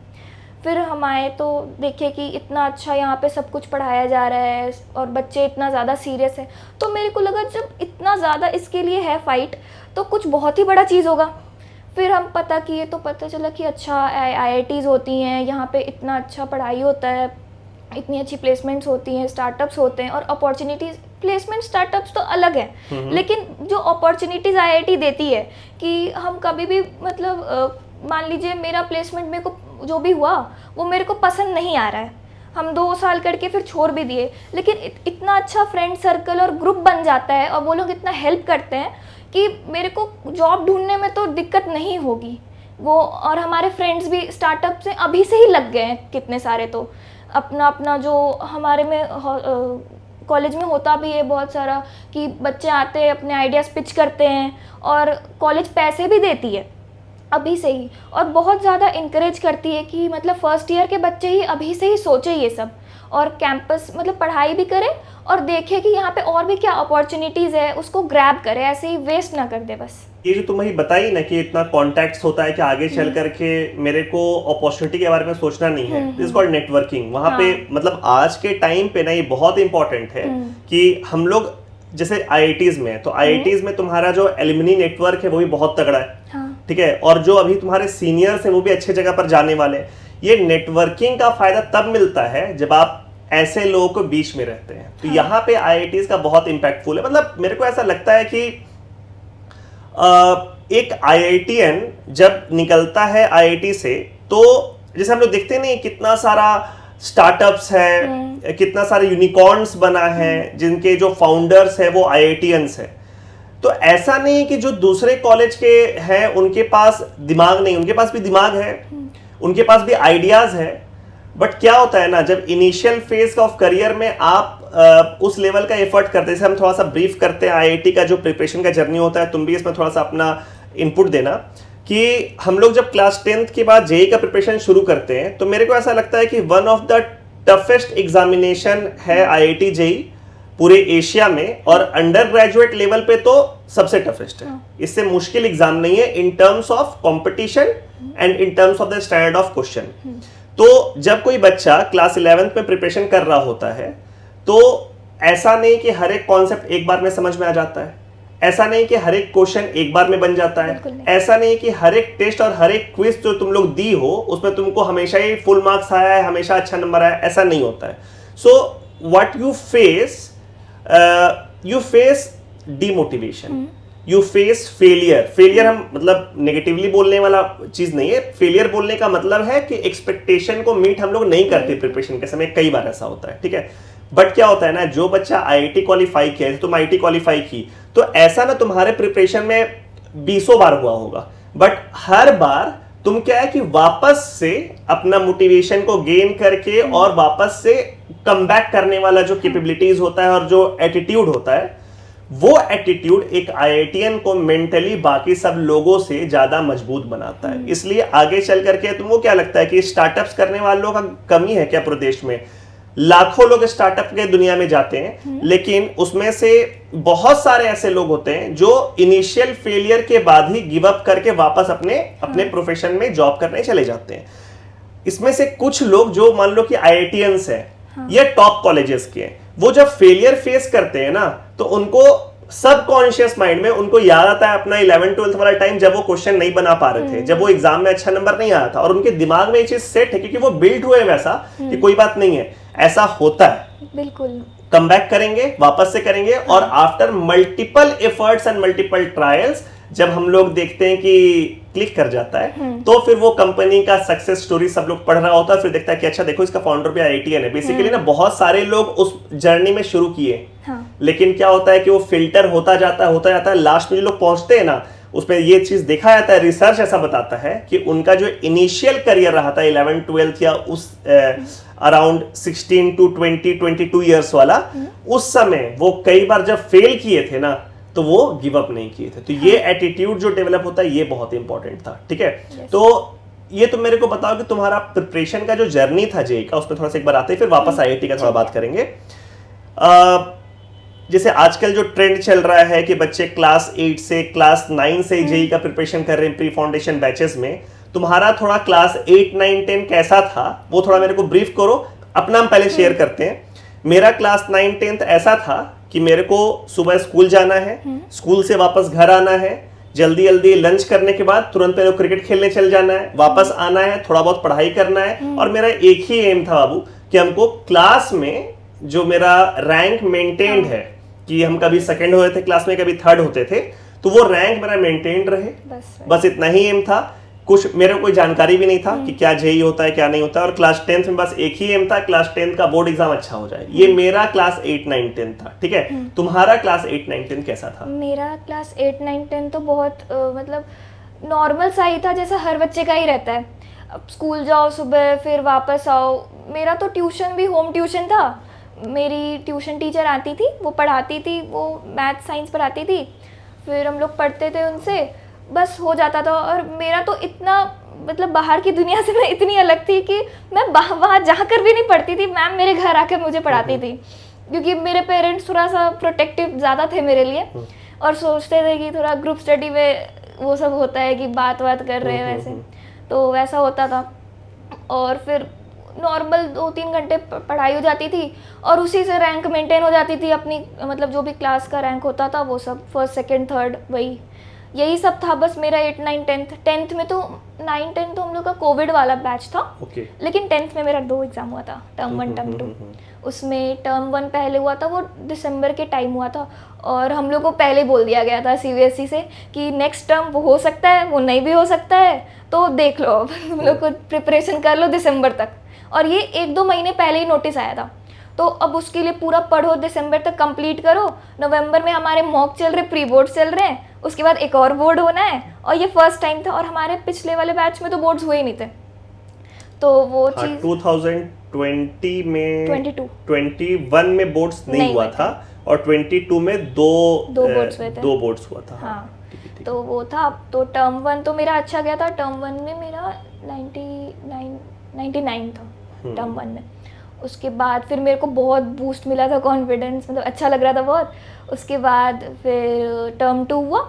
फिर हम आए तो देखे कि इतना अच्छा यहाँ पे सब कुछ पढ़ाया जा रहा है और बच्चे इतना ज़्यादा सीरियस है, तो मेरे को लगा जब इतना ज़्यादा इसके लिए है फाइट तो कुछ बहुत ही बड़ा चीज़ होगा। फिर हम पता किए तो पता चला कि अच्छा आईआईटीज़ होती हैं, यहाँ पे इतना अच्छा पढ़ाई होता है, इतनी अच्छी प्लेसमेंट्स होती हैं, स्टार्टअप्स होते हैं और अपॉर्चुनिटीज़। प्लेसमेंट स्टार्टअप्स तो अलग है, लेकिन जो अपॉर्चुनिटीज़ आईआईटी देती है कि हम कभी भी मतलब मान लीजिए मेरा प्लेसमेंट मेरे को जो भी हुआ वो मेरे को पसंद नहीं आ रहा है, हम 2 साल करके फिर छोड़ भी दिए, लेकिन इतना अच्छा फ्रेंड सर्कल और ग्रुप बन जाता है और वो लोग इतना हेल्प करते हैं कि मेरे को जॉब ढूंढने में तो दिक्कत नहीं होगी वो। और हमारे फ्रेंड्स भी स्टार्टअप से अभी से ही लग गए हैं कितने सारे, तो अपना अपना जो हमारे में कॉलेज में होता भी है बहुत सारा कि बच्चे आते हैं अपने आइडियाज़ पिच करते हैं और कॉलेज पैसे भी देती है अभी से ही, और बहुत ज़्यादा इनकरेज करती है कि मतलब फर्स्ट ईयर के बच्चे ही अभी से ही सोचे ये सब और कैंपस मतलब पढ़ाई भी करें और देखें कि यहाँ पे और भी क्या अपॉर्चुनिटीज़ है, उसको ग्रैब करे, ऐसे ही वेस्ट ना कर दे बस। ये जो तुम्हें बताई ना कि इतना कॉन्टैक्ट्स होता है कि आगे चल करके मेरे को अपॉर्चुनिटी के बारे में सोचना नहीं है, दिस कॉल्ड नेटवर्किंग। वहाँ पे मतलब आज के टाइम पे ना ये बहुत इंपॉर्टेंट है कि हम लोग जैसे आईआईटीज में, तो आईआईटीज में तुम्हारा जो एलुमनी नेटवर्क है वो भी बहुत तगड़ा है, ठीक है, और जो अभी तुम्हारे सीनियर्स हैं वो भी अच्छे जगह पर जाने वाले हैं। ये नेटवर्किंग का फायदा तब मिलता है जब आप ऐसे लोगों को बीच में रहते हैं, तो यहाँ पे आईआईटीज का बहुत इंपैक्टफुल है। मतलब मेरे को ऐसा लगता है कि एक आईआईटीएन जब निकलता है आईआईटी से, तो जैसे हम लोग देखते नहीं कितना सारा स्टार्टअप्स है, कितना सारे यूनिकॉर्न्स बना है जिनके जो फाउंडर्स है वो आईआईटीएंस है। तो ऐसा नहीं कि जो दूसरे कॉलेज के हैं उनके पास दिमाग नहीं, उनके पास भी दिमाग है, उनके पास भी आइडियाज है, बट क्या होता है ना जब इनिशियल फेज ऑफ करियर में आप उस लेवल का एफर्ट करते हैं, जैसे हम थोड़ा सा ब्रीफ करते हैं आईआईटी का जो प्रिपरेशन का जर्नी होता है, तुम भी इसमें थोड़ा सा अपना इनपुट देना कि हम लोग जब क्लास 10th के बाद जेईई का प्रिपरेशन शुरू करते हैं तो मेरे को ऐसा लगता है कि one of the toughest examination है आईआईटी जेईई पूरे एशिया में, और अंडर ग्रेजुएट लेवल पे तो सबसे टफेस्ट है। इससे मुश्किल एग्जाम नहीं है in terms of competition and in terms of the standard of question. तो जब कोई बच्चा क्लास 11th में प्रिपरेशन कर रहा होता है तो ऐसा नहीं कि हर एक कॉन्सेप्ट एक बार में समझ में आ जाता है, ऐसा नहीं कि हर एक क्वेश्चन एक बार में बन जाता है, ऐसा नहीं कि हर एक टेस्ट और हर एक क्विज जो तुम लोग दी हो उसमें तुमको हमेशा ही फुल मार्क्स आया है, हमेशा अच्छा नंबर आया, ऐसा नहीं होता है। So what you face demotivation, you face failure हम मतलब नेगेटिवली बोलने वाला चीज नहीं है। फेलियर बोलने का मतलब है कि एक्सपेक्टेशन को मीट हम लोग नहीं करते प्रिपरेशन के समय, कई बार ऐसा होता है, ठीक है। बट क्या होता है ना, जो बच्चा आईआईटी क्वालिफाई किया है, तुम आईआईटी क्वालिफाई की, तो ऐसा ना तुम्हारे प्रिपरेशन में 20 बार हुआ होगा, बट हर बार तुम क्या है कि वापस से अपना मोटिवेशन को गेन करके और वापस से कम बैक करने वाला जो कैपेबिलिटीज होता है और जो एटीट्यूड होता है, वो एटीट्यूड एक आईआईटीएन को मेंटली बाकी सब लोगों से ज्यादा मजबूत बनाता है। इसलिए आगे चल करके तुमको क्या लगता है कि स्टार्टअप्स करने वालों का कमी है क्या प्रदेश में? लाखों लोग स्टार्टअप के दुनिया में जाते हैं, लेकिन उसमें से बहुत सारे ऐसे लोग होते हैं जो इनिशियल फेलियर के बाद ही गिव अप करके वापस अपने प्रोफेशन में जॉब करने चले जाते हैं। इसमें से कुछ लोग जो मान लो कि आईआईटीएंस हैं या टॉप कॉलेजेस के हैं, वो जब फेलियर फेस करते हैं ना तो उनको सबकॉन्शियस माइंड में उनको याद आता है अपना 11th-12th वाला टाइम जब वो क्वेश्चन नहीं बना पा रहे थे, जब वो एग्जाम में अच्छा नंबर नहीं आया था, और उनके दिमाग में ये चीज सेट है क्योंकि वो बिल्ड हुए वैसा कि कोई बात नहीं है, ऐसा होता है, बिल्कुल कम बैक करेंगे, वापस से करेंगे। और after multiple efforts and multiple trials जब हम लोग देखते हैं कि क्लिक कर जाता है, तो फिर वो कंपनी का सक्सेस स्टोरी सब लोग पढ़ रहा होता है, फिर देखता है कि अच्छा देखो इसका फाउंडर भी आईआईटीएन है। बेसिकली ना बहुत सारे लोग उस जर्नी में शुरू किए, लेकिन क्या होता है कि वो फिल्टर होता जाता है, लास्ट में जो लोग पहुंचते हैं ना उसमें ये चीज देखा जाता है, रिसर्च ऐसा बताता है कि उनका जो इनिशियल करियर रहा था 11th-12th या उस अराउंड 16 to 22 ईयर्स वाला, उस समय वो कई बार जब फेल किए थे ना तो वो गिव अप नहीं किए थे। तो ये एटीट्यूड जो डेवलप होता है ये बहुत इंपॉर्टेंट था, ठीक है। तो ये तुम मेरे को बताओ कि तुम्हारा प्रिपरेशन का जो जर्नी था जेई का, उसमें थोड़ा सा एक बार आते हैं, फिर वापस आईआईटी का थोड़ा बात करेंगे। जैसे आजकल जो ट्रेंड चल रहा है कि बच्चे क्लास 8 से क्लास 9 से जेई का प्रिपरेशन कर रहे हैं प्री फाउंडेशन बैचेस में, तुम्हारा थोड़ा क्लास 8, 9, 10 कैसा था वो थोड़ा मेरे को ब्रीफ करो। अपना हम पहले शेयर करते हैं। मेरा क्लास 9, 10 ऐसा था कि मेरे को सुबह स्कूल जाना है, स्कूल से वापस घर आना है, जल्दी जल्दी लंच करने के बाद तुरंत मेरे को क्रिकेट खेलने चल जाना है, वापस आना है, थोड़ा बहुत पढ़ाई करना है, और मेरा एक ही एम था बाबू कि हमको क्लास में जो मेरा रैंक मेंटेन्ड है, कि हम कभी सेकंड हुए थे क्लास में, कभी थर्ड होते थे, तो वो रैंक मेरा मेंटेन्ड रहे, बस इतना ही एम था। कुछ मेरे को कोई जानकारी भी नहीं था कि क्या जेई होता है क्या नहीं होता है, और क्लास 10th में बस एक ही एम था, क्लास 10th का बोर्ड एग्जाम अच्छा हो जाए। ये मेरा क्लास 8, 9, 10 था। ठीक है, तुम्हारा क्लास 8, 9, 10 कैसा था? मेरा क्लास 8, 9, 10 तो बहुत मतलब नॉर्मल सा ही था, जैसा हर बच्चे का ही रहता है। अब स्कूल जाओ सुबह, फिर वापस आओ। मेरा तो ट्यूशन भी होम ट्यूशन था। मेरी ट्यूशन टीचर आती थी, वो पढ़ाती थी, वो मैथ साइंस पढ़ाती थी, फिर हम लोग पढ़ते थे उनसे, बस हो जाता था। और मेरा तो इतना मतलब बाहर की दुनिया से मैं इतनी अलग थी कि मैं वहाँ जाकर भी नहीं पढ़ती थी, मैम मेरे घर आकर मुझे पढ़ाती थी, क्योंकि मेरे पेरेंट्स थोड़ा सा प्रोटेक्टिव ज़्यादा थे मेरे लिए, और सोचते थे कि थोड़ा ग्रुप स्टडी में वो सब होता है कि बात कर रहे हैं वैसे, तो वैसा होता था। और फिर नॉर्मल 2-3 घंटे पढ़ाई हो जाती थी, और उसी से रैंक मेंटेन हो जाती थी अपनी, मतलब जो भी क्लास का रैंक होता था वो सब, फर्स्ट सेकंड थर्ड, वही यही सब था बस मेरा 8, 9, 10th में। तो 9, 10 तो हम लोग का कोविड वाला बैच था, लेकिन 10th में मेरा 2 एग्ज़ाम हुआ था, टर्म 1 टर्म 2। उसमें टर्म 1 पहले हुआ था, वो दिसंबर के टाइम हुआ था, और हम लोग को पहले बोल दिया गया था सीबीएसई से कि नेक्स्ट टर्म वो हो सकता है, वो नहीं भी हो सकता है, तो देख लो अब तुम लोग को प्रिपरेशन कर लो दिसंबर तक। और ये 1-2 महीने पहले ही नोटिस आया था, तो अब उसके लिए पूरा पढ़ो, दिसंबर तक कंप्लीट करो। नवंबर में हमारे मॉक चल रहे, प्री बोर्ड चल रहे हैं, उसके बाद एक और बोर्ड होना है, और ये फर्स्ट टाइम था, और हमारे पिछले वाले बैच में तो बोर्ड्स हुए ही नहीं थे, तो वो चीज़ 2020 में 21 में बोर्ड्स नहीं हुआ था, और 22 में दो बोर्ड्स हुए थे, 2 बोर्ड्स हुआ था। हाँ, तो वो था। तो टर्म 1 तो मेरा अच्छा गया था, टर्म 1 में मेरा 99 था टर्म 1 में। उसके बाद फिर मेरे को बहुत बूस्ट मिला था, कॉन्फिडेंस, मतलब अच्छा लग रहा था बहुत। उसके बाद फिर टर्म 2 हुआ,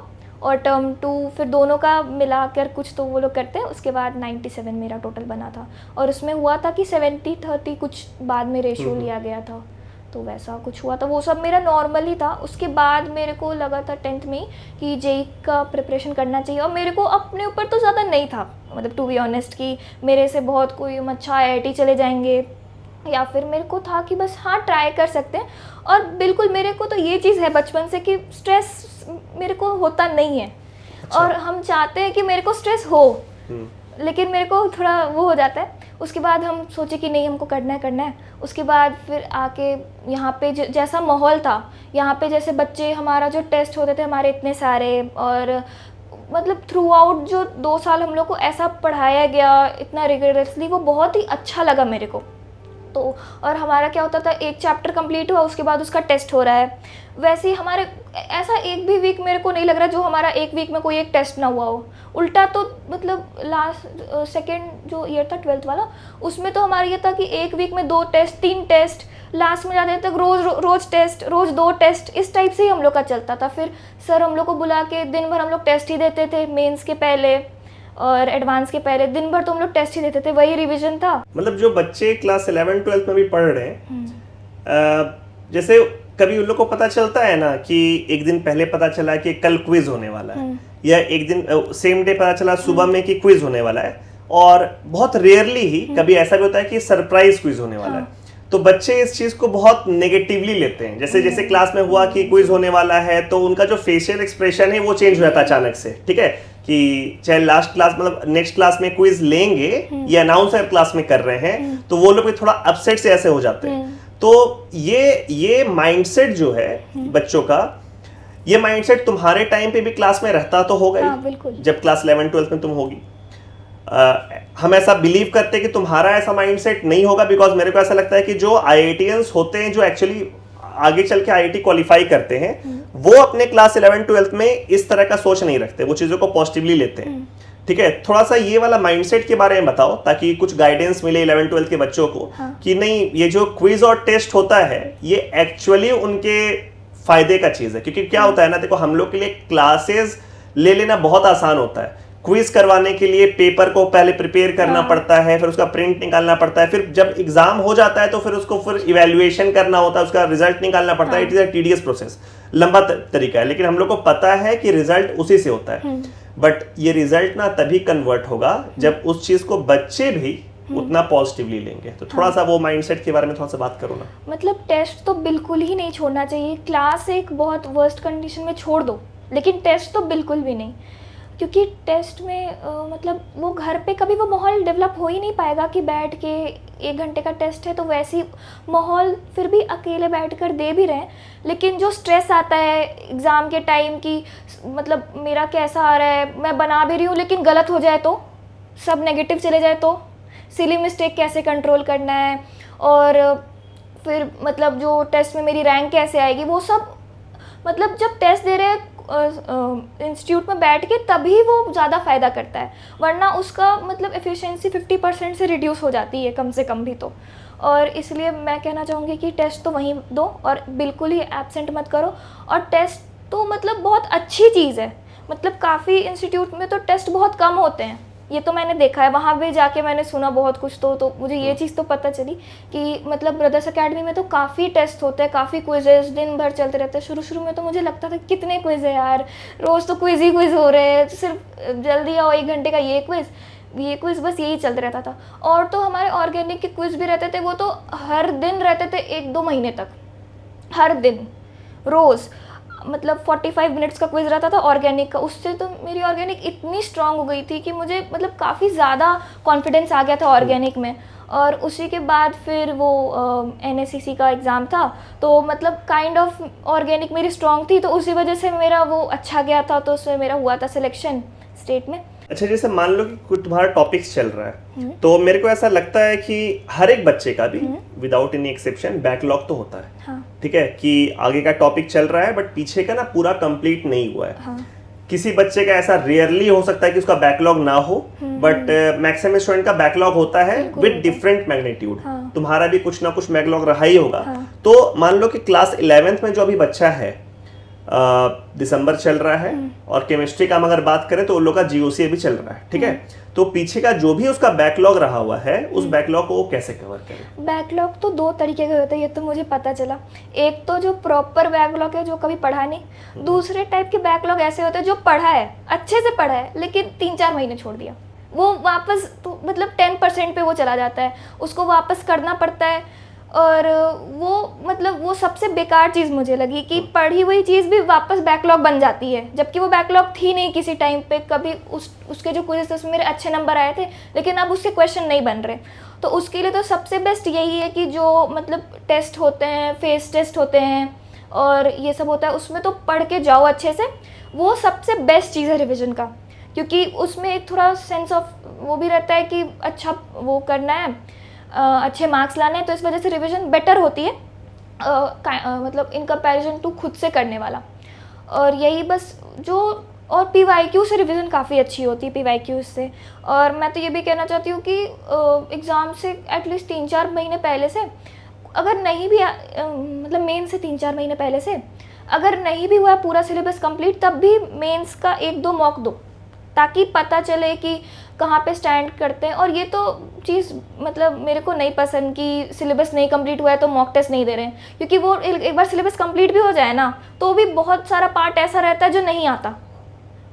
और टर्म 2 फिर दोनों का मिलाकर कुछ तो वो लोग करते हैं। उसके बाद 97 मेरा टोटल बना था, और उसमें हुआ था कि 70-30 कुछ बाद में रेशियो लिया गया था, तो वैसा कुछ हुआ था। वो सब मेरा नॉर्मल ही था। उसके बाद मेरे को लगा था 10th में कि जेई का प्रिपरेशन करना चाहिए, और मेरे को अपने ऊपर तो ज़्यादा नहीं था, मतलब टू बी ऑनेस्ट, कि मेरे से बहुत कोई अच्छा IIT चले जाएंगे, या फिर मेरे को था कि बस हाँ ट्राई कर सकते हैं। और बिल्कुल मेरे को तो ये चीज़ है बचपन से कि स्ट्रेस मेरे को होता नहीं है। अच्छा। और हम चाहते हैं कि मेरे को स्ट्रेस हो, लेकिन मेरे को थोड़ा वो हो जाता है। उसके बाद हम सोचे कि नहीं, हमको करना है। उसके बाद फिर आके यहाँ पे जैसा माहौल था, यहाँ पे जैसे बच्चे, हमारा जो टेस्ट होते थे हमारे इतने सारे, और मतलब थ्रू आउट जो 2 साल हम लोग को ऐसा पढ़ाया गया इतना रिगरसली, वो बहुत ही अच्छा लगा मेरे को। तो और हमारा क्या होता था, एक चैप्टर कंप्लीट हुआ, उसके बाद उसका टेस्ट हो रहा है। वैसे ही हमारे ऐसा एक भी वीक मेरे को नहीं लग रहा जो हमारा एक वीक में कोई एक टेस्ट ना हुआ हो। उल्टा तो मतलब लास्ट सेकेंड जो ईयर था 12th वाला, उसमें तो हमारा ये था कि एक वीक में 2 टेस्ट 3 टेस्ट, लास्ट में जाते तक रोज़ टेस्ट, रोज़ 2 टेस्ट, इस टाइप से ही हम लोग का चलता था। फिर सर हम लोग को बुला के दिन भर हम लोग टेस्ट ही देते थे, मेंस के पहले और एडवांस के पहले दिन भर तो हम लोग टेस्ट ही देते थे, वही रिवीजन था। मतलब जो बच्चे क्लास 11, 12 में भी पढ़ रहे हैं, जैसे कभी उन लोग को पता चलता है ना कि एक दिन पहले पता चला कि कल क्विज होने वाला है, या एक दिन सेम डे पता चला सुबह में कि क्विज होने वाला है, और बहुत रेयरली ही कभी ऐसा भी होता है कि सरप्राइज क्विज होने वाला है। तो बच्चे इस चीज को बहुत नेगेटिवली लेते हैं। जैसे जैसे क्लास में हुआ कि क्विज होने वाला है, तो उनका जो फेशियल एक्सप्रेशन है वो चेंज हो जाता है अचानक से। ठीक है, कि चाहे लास्ट क्लास मतलब नेक्स्ट क्लास में क्विज लेंगे या अनाउंस अगर क्लास में कर रहे हैं, तो वो लोग भी थोड़ा अपसेट से ऐसे हो जाते हैं। तो ये माइंडसेट जो है बच्चों का, ये माइंडसेट तुम्हारे टाइम पे भी क्लास में रहता तो होगा ही। बिल्कुल। जब क्लास 11, 12 में तुम होगी, हम ऐसा बिलीव करते हैं कि तुम्हारा ऐसा माइंडसेट नहीं होगा, बिकॉज मेरे को ऐसा लगता है कि जो IITians होते हैं, जो एक्चुअली आगे चल के IIT क्वालिफाई करते हैं, वो अपने क्लास 11, 12 में इस तरह का सोच नहीं रखते, वो चीज़ों को पॉजिटिवली लेते हैं। ठीक है, थोड़ा सा ये वाला माइंडसेट के बारे में बताओ ताकि कुछ गाइडेंस मिले 11th-12th के बच्चों को। कि नहीं, ये जो क्विज और टेस्ट होता है ये एक्चुअली उनके फायदे का चीज है। क्योंकि क्या होता है ना, देखो हम लोग के लिए क्लासेस ले लेना बहुत आसान होता है, क्विज करवाने के लिए पेपर को पहले प्रिपेयर करना पड़ता है, फिर उसका प्रिंट निकालना पड़ता है, फिर जब एग्जाम हो जाता है तो फिर उसको फिर इवैल्यूएशन करना होता है, उसका रिजल्ट निकालना पड़ता है। It is a tedious process, लंबा तरीका है, लेकिन हम लोग को पता है कि रिजल्ट उसी से होता है। बट ये रिजल्ट ना तभी कन्वर्ट होगा जब उस चीज को बच्चे भी उतना पॉजिटिवली लेंगे। तो थोड़ा सा वो माइंडसेट के बारे में थोड़ा सा बात करो ना। मतलब टेस्ट तो बिल्कुल ही नहीं छोड़ना चाहिए, क्लास एक बहुत वर्स्ट कंडीशन में छोड़ दो, लेकिन टेस्ट तो बिल्कुल भी नहीं। क्योंकि टेस्ट में मतलब वो घर पे कभी वो माहौल डेवलप हो ही नहीं पाएगा कि बैठ के 1 घंटे का टेस्ट है तो वैसी माहौल फिर भी अकेले बैठकर दे भी रहे हैं, लेकिन जो स्ट्रेस आता है एग्ज़ाम के टाइम की, मतलब मेरा कैसा आ रहा है, मैं बना भी रही हूँ लेकिन गलत हो जाए तो, सब नेगेटिव चले जाए तो, सिली मिस्टेक कैसे कंट्रोल करना है, और फिर मतलब जो टेस्ट में मेरी रैंक कैसे आएगी, वो सब मतलब जब टेस्ट दे रहे हैं इंस्टीट्यूट में बैठ के तभी वो ज़्यादा फ़ायदा करता है, वरना उसका मतलब एफिशिएंसी 50% से रिड्यूस हो जाती है कम से कम भी तो। और इसलिए मैं कहना चाहूँगी कि टेस्ट तो वहीं दो और बिल्कुल ही एब्सेंट मत करो। और टेस्ट तो मतलब बहुत अच्छी चीज़ है, मतलब काफ़ी इंस्टीट्यूट में तो टेस्ट बहुत कम होते हैं, ये तो मैंने देखा है, वहाँ भी जाके मैंने सुना बहुत कुछ। तो मुझे ये चीज़ तो पता चली कि मतलब ब्रदर्स एकेडमी में तो काफ़ी टेस्ट होते हैं, काफ़ी क्विजेस दिन भर चलते रहते हैं। शुरू में तो मुझे लगता था कितने क्विज है यार, रोज़ तो क्विज ही क्विज हो रहे हैं, सिर्फ जल्दी आओ 1 घंटे का ये क्विज बस यही चलते रहता था। और तो हमारे ऑर्गेनिक के क्विज भी रहते थे, वो तो हर दिन रहते थे 1-2 महीने तक, हर दिन रोज़, मतलब 45 मिनट्स का क्विज रहता था ऑर्गेनिक का। उससे तो मेरी ऑर्गेनिक इतनी स्ट्रांग हो गई थी कि मुझे मतलब काफ़ी ज़्यादा कॉन्फिडेंस आ गया था ऑर्गेनिक में। और उसी के बाद फिर वो NSCC का एग्ज़ाम था, तो मतलब काइंड ऑफ ऑर्गेनिक मेरी स्ट्रांग थी, तो उसी वजह से मेरा वो अच्छा गया था, तो उसमें मेरा हुआ था सिलेक्शन स्टेट में। अच्छा, जैसे मान लो कि कुछ तुम्हारा टॉपिक्स चल रहा है, तो मेरे को ऐसा लगता है कि हर एक बच्चे का भी विदाउट एनी एक्सेप्शन बैकलॉग तो होता है। हाँ। ठीक है, कि आगे का टॉपिक चल रहा है बट पीछे का ना पूरा कंप्लीट नहीं हुआ है। हाँ। किसी बच्चे का ऐसा रेयरली हो सकता है कि उसका बैकलॉग ना हो, बट मैक्सिमम स्टूडेंट का बैकलॉग होता है विद डिफरेंट मैग्नीट्यूड। तुम्हारा भी कुछ ना कुछ बैकलॉग रहा ही होगा। तो मान लो कि क्लास 11th में जो अभी बच्चा है, दिसंबर चल रहा है, और केमिस्ट्री का हम अगर बात करें तो उन लोग का GOC भी चल रहा है। ठीक है, तो पीछे का जो भी उसका बैकलॉग रहा हुआ है, उस बैकलॉग को वो कैसे कवर करे? बैकलॉग तो 2 तरीके के होते हैं, ये तो मुझे पता चला। एक तो जो प्रॉपर बैकलॉग है, जो कभी पढ़ा नहीं। दूसरे टाइप के बैकलॉग ऐसे होते हैं जो पढ़ा है, अच्छे से पढ़ा है, लेकिन 3-4 महीने छोड़ दिया, वो वापस तो मतलब 10% पे वो चला जाता है, उसको वापस करना पड़ता है। और वो मतलब वो सबसे बेकार चीज़ मुझे लगी कि पढ़ी हुई चीज़ भी वापस बैकलॉग बन जाती है, जबकि वो बैकलॉग थी नहीं किसी टाइम पे। कभी उसके जो क्विज़ थे उसमें मेरे अच्छे नंबर आए थे, लेकिन अब उसके क्वेश्चन नहीं बन रहे। तो उसके लिए तो सबसे बेस्ट यही है कि जो मतलब टेस्ट होते हैं, फेस टेस्ट होते हैं और ये सब होता है, उसमें तो पढ़ के जाओ अच्छे से, वो सबसे बेस्ट चीज़ है रिविज़न का। क्योंकि उसमें एक थोड़ा सेंस ऑफ वो भी रहता है कि अच्छा वो करना है, अच्छे मार्क्स लाने हैं, तो इस वजह से रिवीजन बेटर होती है मतलब इन कंपैरिजन टू खुद से करने वाला। और यही बस जो, और PYQ से रिवीजन काफ़ी अच्छी होती है, PYQ से। और मैं तो ये भी कहना चाहती हूँ कि एग्ज़ाम से एटलीस्ट 3-4 महीने पहले से, अगर नहीं भी मतलब मेन से 3-4 महीने पहले से अगर नहीं भी हुआ पूरा सिलेबस कंप्लीट, तब भी मेंस का 1-2 मॉक दो, ताकि पता चले कि कहाँ पे स्टैंड करते हैं। और ये तो चीज़ मतलब मेरे को नहीं पसंद कि सिलेबस नहीं कंप्लीट हुआ है तो मॉक टेस्ट नहीं दे रहे हैं, क्योंकि वो एक बार सिलेबस कंप्लीट भी हो जाए ना, तो भी बहुत सारा पार्ट ऐसा रहता है जो नहीं आता,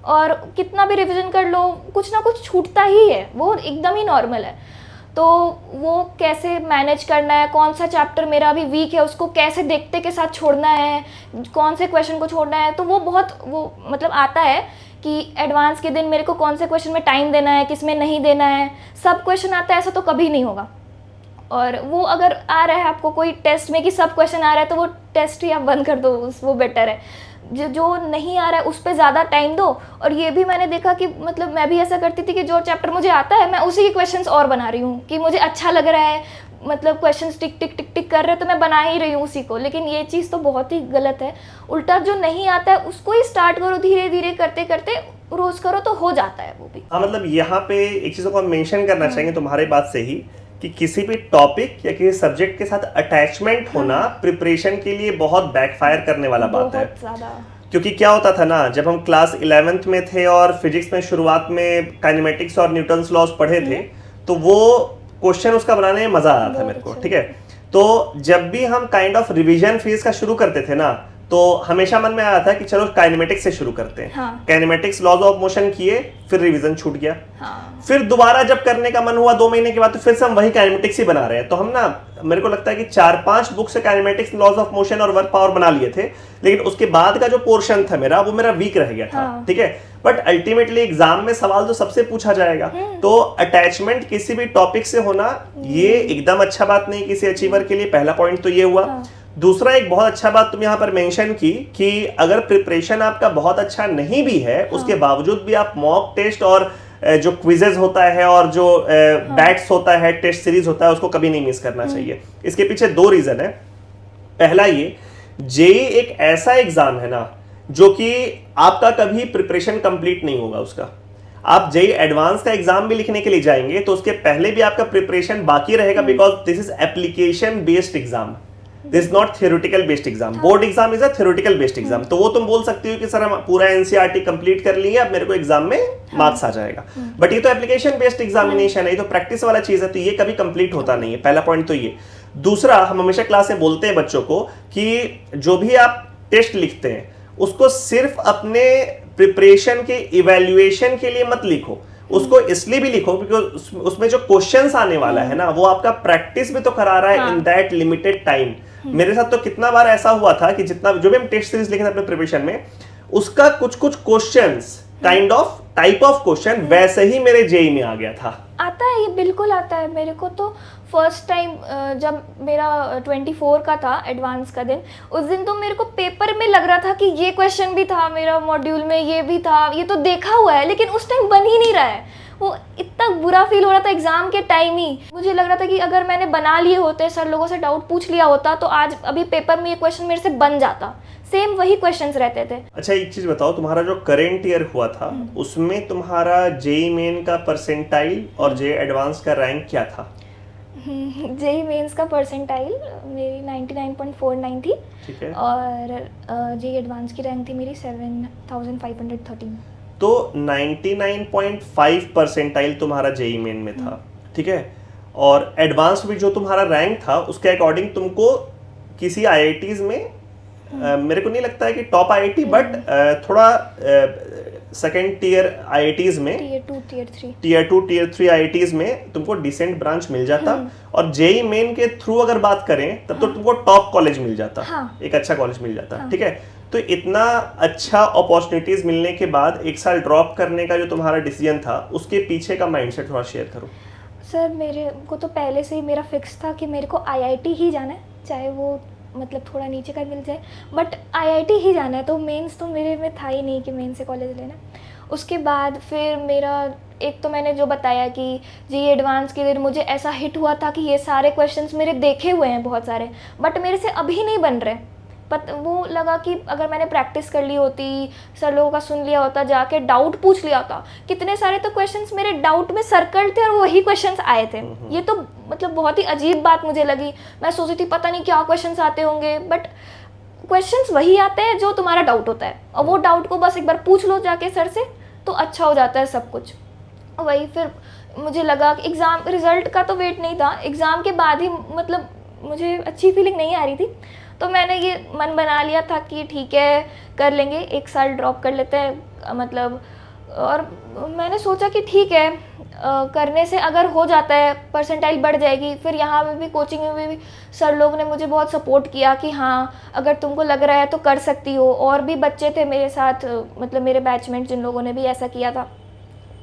और कितना भी रिवीजन कर लो कुछ ना कुछ छूटता ही है, वो एकदम ही नॉर्मल है। तो वो कैसे मैनेज करना है, कौन सा चैप्टर मेरा अभी वीक है उसको कैसे देखते के साथ छोड़ना है, कौन से क्वेश्चन को छोड़ना है, तो वो बहुत वो मतलब आता है कि एडवांस के दिन मेरे को कौन से क्वेश्चन में टाइम देना है, किस में नहीं देना है, सब क्वेश्चन आता है, ऐसा तो कभी नहीं होगा। और वो अगर आ रहा है आपको कोई टेस्ट में कि सब क्वेश्चन आ रहा है, तो वो टेस्ट ही आप बंद कर दो, वो बेटर है। जो नहीं आ रहा है उस पर ज़्यादा टाइम दो। और ये भी मैंने देखा कि मतलब मैं भी ऐसा करती थी कि जो चैप्टर मुझे आता है मैं उसी के क्वेश्चंस और बना रही हूँ, कि मुझे अच्छा लग रहा है, मतलब क्वेश्चंस टिक टिक टिक टिक कर रहे हैं तो मैं बना ही रही हूँ उसी को। लेकिन ये चीज़ तो बहुत ही गलत है, उल्टा जो नहीं आता है उसको ही स्टार्ट करो, धीरे धीरे करते करते रोज करो तो हो जाता है वो भी। हाँ, मतलब यहाँ पे एक चीज़ को हम मेंशन करना चाहेंगे तुम्हारे बात से ही, कि किसी भी टॉपिक या किसी सब्जेक्ट के साथ अटैचमेंट होना प्रिपरेशन के लिए बहुत बैकफायर करने वाला बात है। बहुत ज्यादा। क्योंकि क्या होता था ना, जब हम क्लास 11th में थे और फिजिक्स में शुरुआत में काइनेमेटिक्स और न्यूटन्स लॉज पढ़े थे, तो वो क्वेश्चन उसका बनाने में मजा आया था मेरे को, ठीक है। तो जब भी हम काइंड ऑफ रिवीजन फेज का शुरू करते थे ना, तो हमेशा मन में आया था कि चलो काइनेमेटिक्स से शुरू करते हैं। काइनेमेटिक्स लॉज ऑफ मोशन किए, फिर रिवीजन छूट गया। फिर दोबारा जब करने का मन हुआ 2 महीने के बाद, तो फिर से हम वही काइनेमेटिक्स ही बना रहे हैं। तो हम ना, मेरे को लगता है कि 4-5 बुक से काइनेमेटिक्स, लॉज ऑफ मोशन और वर्क पावर बना लिए थे, लेकिन उसके बाद का जो पोर्शन था मेरा, वो मेरा वीक रह गया था, ठीक है। बट अल्टीमेटली एग्जाम में सवाल तो सबसे पूछा जाएगा, तो अटैचमेंट किसी भी टॉपिक से होना ये एकदम अच्छा बात नहीं किसी अचीवर के लिए। पहला पॉइंट तो ये हुआ। दूसरा, एक बहुत अच्छा बात तुम यहाँ पर मेंशन की कि अगर प्रिपरेशन आपका बहुत अच्छा नहीं भी है, उसके बावजूद भी आप मॉक टेस्ट और जो क्विजेज होता है और जो बैट्स होता है, टेस्ट सीरीज होता है, उसको कभी नहीं मिस करना चाहिए। इसके पीछे 2 रीजन है। पहला ये, जेई एक ऐसा एग्जाम है ना जो कि आपका कभी प्रिपरेशन कंप्लीट नहीं होगा उसका। आप जेई एडवांस का एग्जाम भी लिखने के लिए जाएंगे तो उसके पहले भी आपका प्रिपरेशन बाकी रहेगा, because this is application based exam, this is not theoretical based exam. Board exam is a theoretical based exam. तो वो तुम बोल सकती हो कि सर हम पूरा एनसीईआरटी कंप्लीट कर लिए, अब मेरे को एग्जाम में मार्क्स आ जाएगा, बट ये तो एप्लीकेशन बेस्ड एग्जामिनेशन है, ये तो प्रैक्टिस वाला चीज है, तो ये कभी कंप्लीट होता नहीं है। पहला पॉइंट तो ये। दूसरा, हम हमेशा क्लास में बोलते हैं बच्चों को कि जो भी आप टेस्ट लिखते हैं उसको सिर्फ अपने प्रिपरेशन के इवैल्यूएशन के लिए मत लिखो, उसको इसलिए भी लिखो क्योंकि उसमें जो क्वेश्चंस आने वाला है ना, वो आपका प्रैक्टिस भी तो करा रहा है इन दैट लिमिटेड टाइम। मेरे साथ तो कितना बार ऐसा हुआ था कि जितना जो भी हम टेस्ट सीरीज लिखे थे अपने प्रिपरेशन में, उसका कुछ questions, kind of type of question वैसे ही मेरे जेई में आ गया था। आता है, ये बिल्कुल आता है। मेरे को तो फर्स्ट टाइम जब मेरा 24 का था एडवांस का दिन, उस दिन तो मेरे को पेपर में लग रहा था कि ये क्वेश्चन भी था मेरा मॉड्यूल में, ये भी था, ये तो देखा हुआ है, लेकिन उस टाइम बन ही नहीं रहा है। वो इतना बुरा फील हो रहा था एग्जाम के टाइम ही। मुझे लग रहा था कि अगर मैंने बना लिए होते, सर लोगों से डाउट पूछ लिया होता, तो आज अभी पेपर में ये क्वेश्चन मेरे से बन जाता। सेम वही क्वेश्चंस रहते थे। अच्छा, एक चीज बताओ, तुम्हारा जो करेंट ईयर हुआ था उसमें तुम्हारा जेई मेन का परसेंटाइल और जेई एडवांस का रैंक क्या था? जेई मेंस का परसेंटाइल मेरी 99.49 थी, ठीक है, और जेई एडवांस की रैंक थी मेरी 7513। तो 99.5 परसेंटाइल तुम्हारा जेई मेन में था, ठीक है। और एडवांस में जो तुम्हारा रैंक था उसके अकॉर्डिंग तुमको किसी आईआईटीज में, मेरे को नहीं लगता है कि टॉप आईआईटी, बट थोड़ा सेकेंड टियर आईआईटीज में, टियर 2 टियर 3 आईआईटीज में तुमको डिसेंट ब्रांच मिल जाता। और जेई मेन के थ्रू अगर बात करें तब तो तुमको टॉप कॉलेज मिल जाता, एक अच्छा कॉलेज मिल जाता, ठीक है। तो इतना अच्छा अपॉर्चुनिटीज मिलने के बाद 1 साल ड्रॉप करने का जो तुम्हारा डिसीजन था, उसके पीछे का माइंडसेट थोड़ा शेयर करो। सर, मेरे को तो पहले से ही मेरा फिक्स था कि मेरे को आईआईटी ही जाना है, चाहे वो मतलब थोड़ा नीचे का मिल जाए, बट आईआईटी ही जाना है। तो मेंस तो मेरे में था ही नहीं कि मेंस से कॉलेज लेना। उसके बाद फिर मेरा, एक तो मैंने जो बताया कि जी एडवांस के दिन मुझे ऐसा हिट हुआ था कि ये सारे क्वेश्चंस मेरे देखे हुए हैं बहुत सारे, बट मेरे से अभी नहीं बन रहे। वो लगा कि अगर मैंने प्रैक्टिस कर ली होती, सर लोगों का सुन लिया होता, जाके डाउट पूछ लिया होता। कितने सारे तो क्वेश्चंस मेरे डाउट में सर्कल थे और वही क्वेश्चंस आए थे। ये तो मतलब बहुत ही अजीब बात मुझे लगी। मैं सोची थी पता नहीं क्या क्वेश्चंस आते होंगे, बट क्वेश्चंस वही आते हैं जो तुम्हारा डाउट होता है, और वो डाउट को बस एक बार पूछ लो जाके सर से, तो अच्छा हो जाता है सब कुछ। वही फिर मुझे लगा कि एग्ज़ाम रिजल्ट का तो वेट नहीं था, एग्ज़ाम के बाद ही मतलब मुझे अच्छी फीलिंग नहीं आ रही थी, तो मैंने ये मन बना लिया था कि ठीक है कर लेंगे, 1 साल ड्रॉप कर लेते हैं मतलब। और मैंने सोचा कि ठीक है, करने से अगर हो जाता है परसेंटाइल बढ़ जाएगी। फिर यहाँ पे भी कोचिंग में भी सर लोग ने मुझे बहुत सपोर्ट किया कि हाँ अगर तुमको लग रहा है तो कर सकती हो। और भी बच्चे थे मेरे साथ, मतलब मेरे बैचमेट जिन लोगों ने भी ऐसा किया था,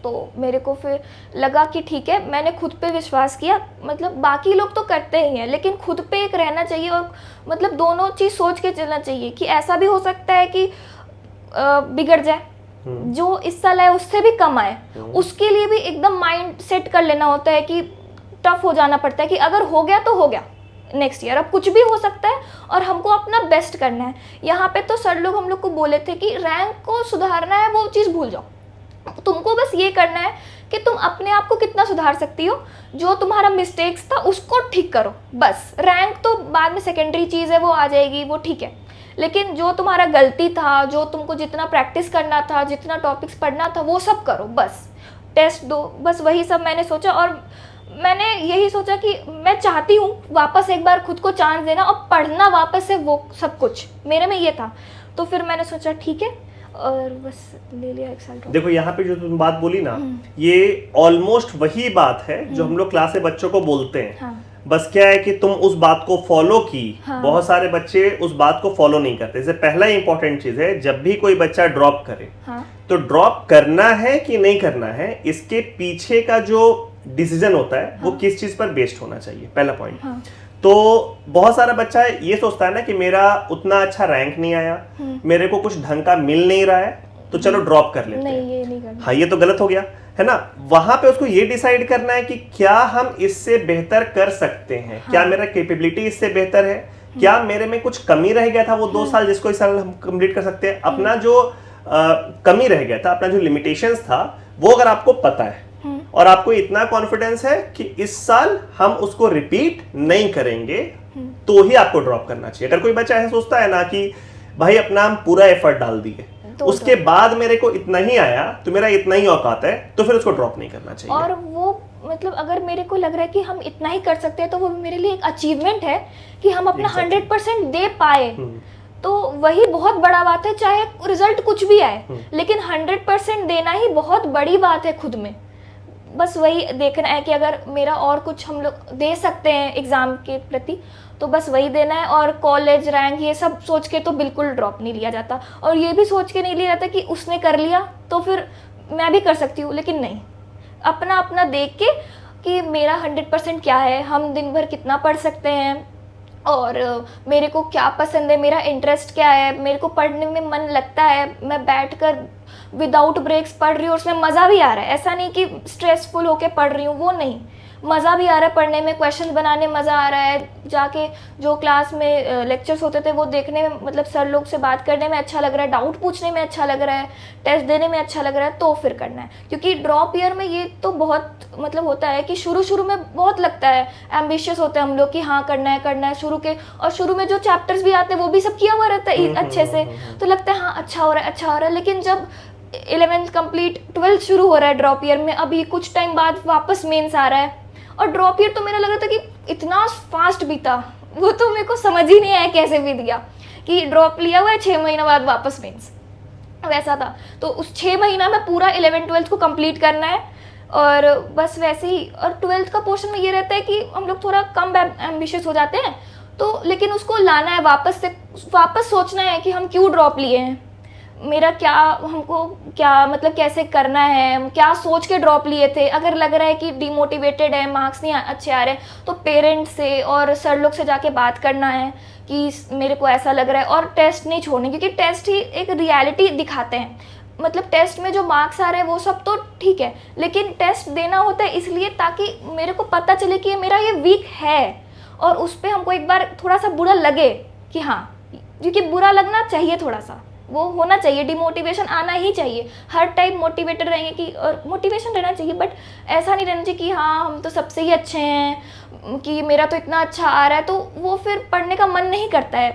तो मेरे को फिर लगा कि ठीक है, मैंने खुद पे विश्वास किया। मतलब बाकी लोग तो करते ही हैं, लेकिन खुद पे एक रहना चाहिए, और मतलब दोनों चीज़ सोच के चलना चाहिए कि ऐसा भी हो सकता है कि बिगड़ जाए, जो इस साल है उससे भी कम आए। उसके लिए भी एकदम माइंड सेट कर लेना होता है कि टफ हो जाना पड़ता है कि अगर हो गया तो हो गया, नेक्स्ट ईयर अब कुछ भी हो सकता है और हमको अपना बेस्ट करना है। यहाँ पे तो सर लोग हम लोग को बोले थे कि रैंक को सुधारना है, वो चीज़ भूल जाओ, तुमको बस ये करना है कि तुम अपने आप को कितना सुधार सकती हो, जो तुम्हारा मिस्टेक्स था उसको ठीक करो बस। रैंक तो बाद में सेकेंडरी चीज़ है, वो आ जाएगी, वो ठीक है, लेकिन जो तुम्हारा गलती था, जो तुमको जितना प्रैक्टिस करना था, जितना टॉपिक्स पढ़ना था, वो सब करो बस। टेस्ट दो, बस वही सब मैंने सोचा। और मैंने यही सोचा कि मैं चाहती हूँ वापस एक बार खुद को चांस देना और पढ़ना वापस से, वो सब कुछ मेरे में ये था। तो फिर मैंने सोचा ठीक है, और बस ले लिया 1 साल ड्रॉप। देखो यहाँ पे जो तुम बात बोली ना, ये ऑलमोस्ट वही बात है जो हम लोग क्लास में बच्चों को बोलते हैं। हाँ। बस क्या है कि तुम उस बात को फॉलो की। हाँ। बहुत सारे बच्चे उस बात को फॉलो नहीं करते। जैसे पहला इंपॉर्टेंट चीज है, जब भी कोई बच्चा ड्रॉप करे, हाँ। तो ड्रॉप करना है कि नहीं करना है, इसके पीछे का जो डिसीजन होता है वो किस चीज पर बेस्ड होना चाहिए, पहला पॉइंट। हाँ। तो बहुत सारा बच्चा ये सोचता है ना कि मेरा उतना अच्छा रैंक नहीं आया, मेरे को कुछ ढंग का मिल नहीं रहा है, तो चलो ड्रॉप कर लेते हैं। नहीं, ये नहीं करना। हाँ, ये तो गलत हो गया है ना। वहां पे उसको ये डिसाइड करना है कि क्या हम इससे बेहतर कर सकते हैं। क्या मेरा कैपेबिलिटी इससे बेहतर है, क्या मेरे में कुछ कमी रह गया था वो 2 साल जिसको इस साल हम कंप्लीट कर सकते हैं। अपना जो कमी रह गया था, अपना जो लिमिटेशंस था, वो अगर आपको पता है और आपको इतना कॉन्फिडेंस है कि इस साल हम उसको रिपीट नहीं करेंगे, तो ही आपको ड्रॉप करना चाहिए। अगर कोई बच्चा ऐसा सोचता है ना कि भाई अपना हम पूरा एफर्ट डाल दिए, उसके बाद मेरे को इतना ही आया, तो मेरा इतना ही औकात है, तो फिर उसको ड्रॉप नहीं करना चाहिए। और वो मतलब अगर मेरे को लग रहा है कि हम इतना ही कर सकते हैं, तो वो मेरे लिए एक अचीवमेंट है कि हम अपना 100% दे पाए। तो वही बहुत बड़ा बात है, चाहे रिजल्ट कुछ भी आए, लेकिन 100% देना ही बहुत बड़ी बात है खुद में। बस वही देखना है कि अगर मेरा और कुछ हम लोग दे सकते हैं एग्ज़ाम के प्रति, तो बस वही देना है। और कॉलेज रैंक ये सब सोच के तो बिल्कुल ड्रॉप नहीं लिया जाता, और ये भी सोच के नहीं लिया जाता कि उसने कर लिया तो फिर मैं भी कर सकती हूँ, लेकिन नहीं, अपना अपना देख के कि मेरा 100% क्या है, हम दिन भर कितना पढ़ सकते हैं, और मेरे को क्या पसंद है, मेरा इंटरेस्ट क्या है, मेरे को पढ़ने में मन लगता है, मैं बैठकर विदाउट ब्रेक्स पढ़ रही हूँ, उसमें मज़ा भी आ रहा है। ऐसा नहीं कि स्ट्रेसफुल होके पढ़ रही हूँ, वो नहीं, मज़ा भी आ रहा है पढ़ने में, क्वेश्चन बनाने में मज़ा आ रहा है, जाके जो क्लास में लेक्चर्स होते थे वो देखने में, मतलब सर लोग से बात करने में अच्छा लग रहा है, डाउट पूछने में अच्छा लग रहा है, टेस्ट देने में अच्छा लग रहा है, तो फिर करना है। क्योंकि ड्रॉप ईयर में ये तो बहुत मतलब होता है कि शुरू में बहुत लगता है, एम्बिशियस होते हैं हम लोग कि हाँ करना है शुरू के, और शुरू में जो चैप्टर्स भी आते हैं वो भी सब किया हुआ रहता है अच्छे से, तो लगता है हाँ अच्छा हो रहा है। लेकिन जब 11th कंप्लीट 12th शुरू हो रहा है ड्रॉप ईयर में, अभी कुछ टाइम बाद वापस मेंस आ रहा है, और ड्रॉप ईयर तो मेरा लग रहा था कि इतना फास्ट बीता, वो तो मेरे को समझ ही नहीं आया कैसे बीत गया, कि ड्रॉप लिया हुआ है 6 महीना बाद वापस मेंस, वैसा था। तो उस 6 महीना में पूरा 11th-12th को कंप्लीट करना है, और बस वैसे ही। और 12th का पोर्शन में ये रहता है कि हम लोग थोड़ा कम एम्बिशियस हो जाते हैं, तो लेकिन उसको लाना है वापस सोचना है कि हम क्यों ड्रॉप लिए हैं, मेरा क्या, हमको क्या मतलब कैसे करना है, हम क्या सोच के ड्रॉप लिए थे। अगर लग रहा है कि डिमोटिवेटेड है, मार्क्स नहीं अच्छे आ रहे हैं, तो पेरेंट्स से और सर लोग से जाके बात करना है कि मेरे को ऐसा लग रहा है, और टेस्ट नहीं छोड़ने, क्योंकि टेस्ट ही एक रियलिटी दिखाते हैं। मतलब टेस्ट में जो मार्क्स आ रहे हैं वो सब तो ठीक है, लेकिन टेस्ट देना होता है इसलिए ताकि मेरे को पता चले कि मेरा ये वीक है, और उस पर हमको एक बार थोड़ा सा बुरा लगे कि हाँ, क्योंकि बुरा लगना चाहिए, थोड़ा सा वो होना चाहिए, डिमोटिवेशन आना ही चाहिए। हर टाइम मोटिवेटेड रहेंगे कि, और मोटिवेशन रहना चाहिए, बट ऐसा नहीं रहना चाहिए कि हाँ हम तो सबसे ही अच्छे हैं, कि मेरा तो इतना अच्छा आ रहा है, तो वो फिर पढ़ने का मन नहीं करता है।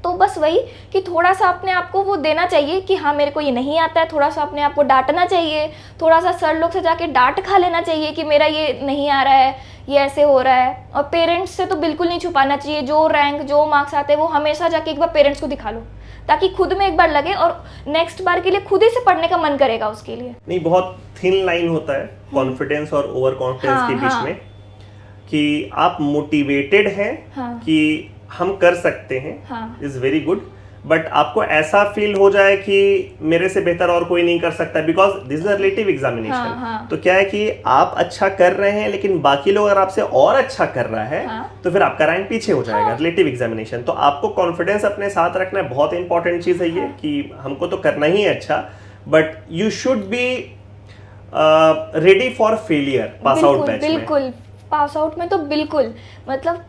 तो बस वही कि थोड़ा सा अपने आप को वो देना चाहिए कि हाँ मेरे को ये नहीं आता है, थोड़ा सा अपने आप को डांटना चाहिए, थोड़ा सा सर लोग से जाके डांट खा लेना चाहिए कि मेरा ये नहीं आ रहा है, ये ऐसे हो रहा है। और पेरेंट्स से तो बिल्कुल नहीं छुपाना चाहिए, जो रैंक जो मार्क्स आते हैं वो हमेशा जाके एक बार पेरेंट्स को दिखा लो, ताकि खुद में एक बार लगे और नेक्स्ट बार के लिए खुद ही से पढ़ने का मन करेगा उसके लिए। नहीं, बहुत थिन लाइन होता है कॉन्फिडेंस और ओवर कॉन्फिडेंस के बीच में, कि आप मोटिवेटेड हैं कि हम कर सकते हैं, इज वेरी गुड, बट आपको ऐसा फील हो जाए कि मेरे से बेहतर और कोई नहीं कर सकता, because this is a relative examination. तो क्या है कि आप अच्छा कर रहे हैं, लेकिन बाकी लोग अगर आपसे और अच्छा कर रहा है, तो फिर आपका रैंक पीछे हो जाएगा। रिलेटिव एग्जामिनेशन, तो आपको कॉन्फिडेंस अपने साथ रखना है, बहुत इंपॉर्टेंट चीज है ये, कि हमको तो करना ही है अच्छा, but you should be ready for failure pass out batch में। बिल्कुल, पास आउट में तो बिल्कुल, मतलब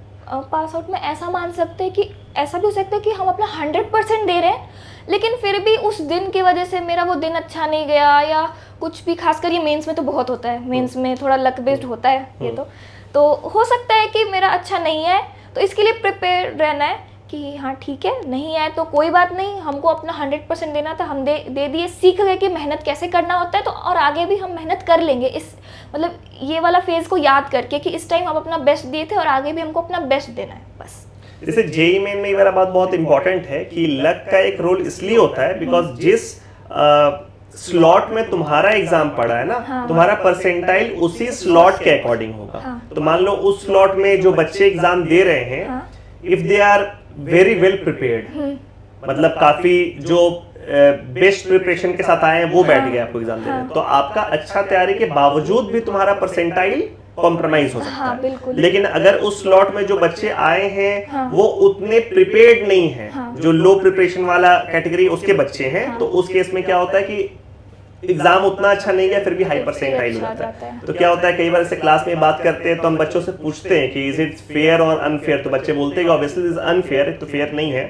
पास आउट में ऐसा मान सकते हैं कि ऐसा भी हो सकता है कि हम अपना 100% दे रहे हैं, लेकिन फिर भी उस दिन की वजह से मेरा वो दिन अच्छा नहीं गया या कुछ भी, खासकर ये मेंस में तो बहुत होता है, मेंस में थोड़ा लक बेस्ड होता है ये तो हो सकता है कि मेरा अच्छा नहीं है, तो इसके लिए प्रिपेयर रहना है कि हाँ ठीक है, नहीं आए तो कोई बात नहीं, हमको अपना 100% देना था, हम दे दिए, सीख गए कि मेहनत कैसे करना होता है, तो और आगे भी हम मेहनत कर लेंगे, इस मतलब ये वाला फेज को याद करके कि इस टाइम हम अपना बेस्ट दिए थे और आगे भी हमको अपना बेस्ट देना है बस। जैसे जेईई मेन में ये वाला बात बहुत इंपॉर्टेंट है कि लक का एक रोल इसलिए होता है बिकॉज जिस स्लॉट में तुम्हारा एग्जाम पड़ा है ना, हाँ, तुम्हारा परसेंटाइल उसी स्लॉट के अकॉर्डिंग होगा। हाँ, तो मान लो उस स्लॉट में जो बच्चे एग्जाम दे रहे हैं, हाँ, if they are very well prepared, मतलब काफी जो बेस्ट प्रिपरेशन के साथ आए हैं वो बैठ गए आपको एग्जाम देने, तो आपका अच्छा तैयारी के बावजूद भी तुम्हारा परसेंटाइल कॉम्प्रोमाइज हो सकता हाँ, है। बिल्कुल। लेकिन अगर उस स्लॉट में जो बच्चे आए हैं हाँ, वो उतने प्रिपेयर्ड नहीं है, हाँ, जो लो प्रिपरेशन वाला कैटेगरी उसके बच्चे हैं, हाँ, तो उस केस में क्या होता है कि एग्जाम उतना अच्छा नहीं गया फिर भी हाई परसेंटाइल हो अच्छा जाता है। है। तो क्या होता है, कई बार ऐसे क्लास में बात करते हैं तो हम बच्चों से पूछते हैं कि इज इट फेयर और अनफेयर, तो बच्चे बोलते हैं ऑब्वियसली इज अनफेयर, तो फेयर नहीं है।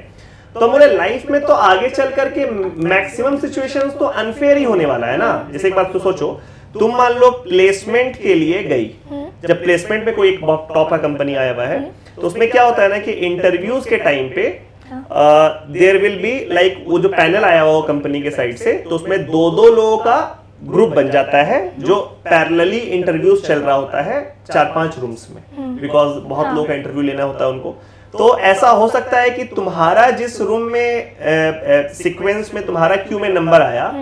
तो हमारे लाइफ में तो आगे चल करके मैक्सिमम सिचुएशंस तो अनफेयर ही होने वाला है ना। जैसे एक बात तो सोचो, तुम मान लो प्लेसमेंट के लिए गई, जब प्लेसमेंट में कोई एक टॉप का कंपनी आया हुआ है, तो उसमें क्या होता है ना कि इंटरव्यूज के टाइम पे देयर विल बी लाइक वो जो पैनल आया हुआ कंपनी के साइड से, तो उसमें 2-2 लोगों का ग्रुप बन जाता है जो पैरेलली इंटरव्यूज चल रहा होता है 4-5 रूम्स में, बिकॉज बहुत लोगों का इंटरव्यू लेना होता है उनको। तो ऐसा हो सकता है कि तुम्हारा जिस रूम में सीक्वेंस में तुम्हारा क्यू में नंबर आया,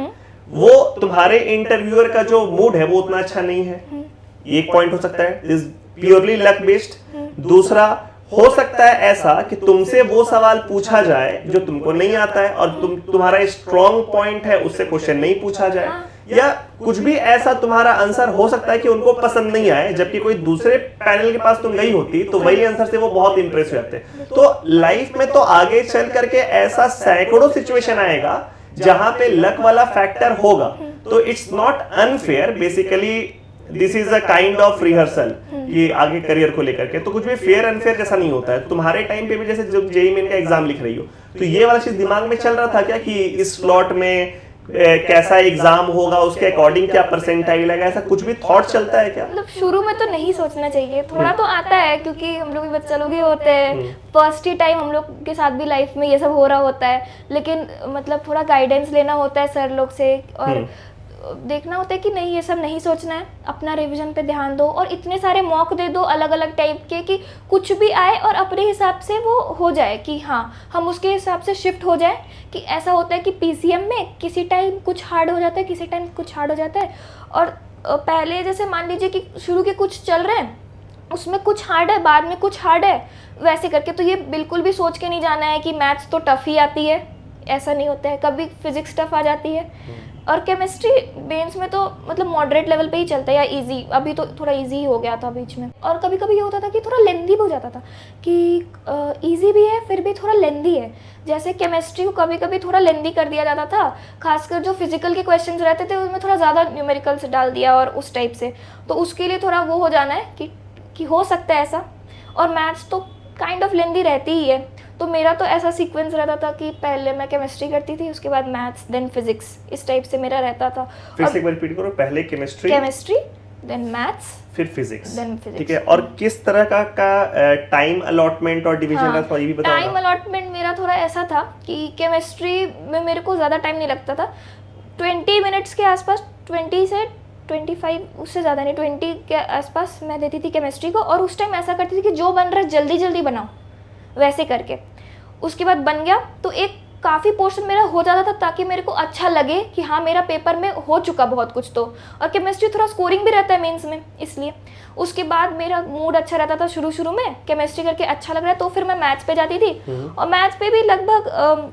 वो तुम्हारे इंटरव्यूअर का जो मूड है वो उतना अच्छा नहीं है, ये एक पॉइंट हो सकता है, इज प्योरली लक बेस्ड। दूसरा हो सकता है ऐसा कि तुमसे वो सवाल पूछा जाए जो तुमको नहीं आता है और तुम्हारा स्ट्रॉन्ग पॉइंट है उससे क्वेश्चन नहीं पूछा जाए, या कुछ भी ऐसा तुम्हारा आंसर हो सकता है कि उनको पसंद नहीं आए, जबकि कोई दूसरे पैनल के पास तुम गई होती तो वही आंसर से वो बहुत इंप्रेस हो जाते। तो लाइफ में तो आगे चल करके ऐसा सैकड़ों सिचुएशन आएगा जहां पे लक वाला फैक्टर होगा। तो it's not unfair, basically this is a kind of rehearsal कि आगे करियर को लेकर के, तो कुछ भी फेयर अनफेयर जैसा नहीं होता है। तुम्हारे टाइम पे भी जैसे जब जेईई मेन का एग्जाम लिख रही हो, तो ये वाला चीज दिमाग में चल रहा था क्या कि इस स्लॉट में कैसा एग्जाम होगा, उसके अकॉर्डिंग क्या परसेंटाइल आएगा, ऐसा कुछ भी थॉट चलता है क्या? मतलब शुरू में तो नहीं सोचना चाहिए, थोड़ा तो आता है क्योंकि हम लोग भी बच्चा लोग ही होते हैं, फर्स्ट ही टाइम हम लोग के साथ भी लाइफ में ये सब हो रहा होता है, लेकिन मतलब थोड़ा गाइडेंस लेना होता है सर लोग से और देखना होता है कि नहीं ये सब नहीं सोचना है, अपना रिवीजन पे ध्यान दो और इतने सारे मॉक दे दो अलग अलग टाइप के कि कुछ भी आए और अपने हिसाब से वो हो जाए कि हाँ हम उसके हिसाब से शिफ्ट हो जाए। कि ऐसा होता है कि पीसीएम में किसी टाइम कुछ हार्ड हो जाता है, किसी टाइम कुछ हार्ड हो जाता है, और पहले जैसे मान लीजिए कि शुरू के कुछ चल रहे हैं उसमें कुछ हार्ड है, बाद में कुछ हार्ड है, वैसे करके। तो ये बिल्कुल भी सोच के नहीं जाना है कि मैथ्स तो टफ ही आती है, ऐसा नहीं होता है, कभी फिजिक्स टफ आ जाती है। और केमिस्ट्री मेंस में तो मतलब मॉडरेट लेवल पे ही चलता है या इजी, अभी तो थोड़ा इजी ही हो गया था बीच में। और कभी कभी ये होता था कि थोड़ा लेंदी भी हो जाता था कि इजी भी है फिर भी थोड़ा लेंदी है, जैसे केमिस्ट्री को कभी कभी थोड़ा लेंदी कर दिया जाता था, खासकर जो फिजिकल के क्वेश्चंस रहते थे उसमें थोड़ा ज़्यादा न्यूमेरिकल्स डाल दिया और उस टाइप से, तो उसके लिए थोड़ा वो हो जाना है कि हो सकता है ऐसा। और मैथ्स तो काइंड ऑफ लेंदी रहती ही है, तो मेरा तो ऐसा सीक्वेंस रहता था कि पहले मैं केमिस्ट्री करती थी, उसके बाद मैथ्स, देन फिजिक्स, इस टाइप से मेरा रहता था। फिर से एक बार रिपीट करो, पहले केमिस्ट्री, देन मैथ्स, फिर फिजिक्स, देन फिजिक्स। ठीक है। और किस तरह का टाइम अलॉटमेंट और डिवीजन हाँ, था ये भी बताओ। टाइम अलॉटमेंट मेरा थोड़ा ऐसा था कि केमिस्ट्री में मेरे को ज़्यादा टाइम नहीं लगता था, 20 मिनट्स के आसपास, 20 से 25, उससे ज़्यादा नहीं, 20 के आसपास मैं देती थी केमिस्ट्री को। और उस टाइम ऐसा करती थी कि जो बन रहा है जल्दी जल्दी बनाओ, वैसे करके उसके बाद बन गया तो एक काफ़ी पोर्शन मेरा हो जाता था ताकि मेरे को अच्छा लगे कि हाँ मेरा पेपर में हो चुका बहुत कुछ। तो और केमिस्ट्री थोड़ा स्कोरिंग भी रहता है मेंस में, इसलिए उसके बाद मेरा मूड अच्छा रहता था। शुरू में केमिस्ट्री करके अच्छा लग रहा है तो फिर मैं मैथ्स पे जाती थी, और मैथ्स पे भी लगभग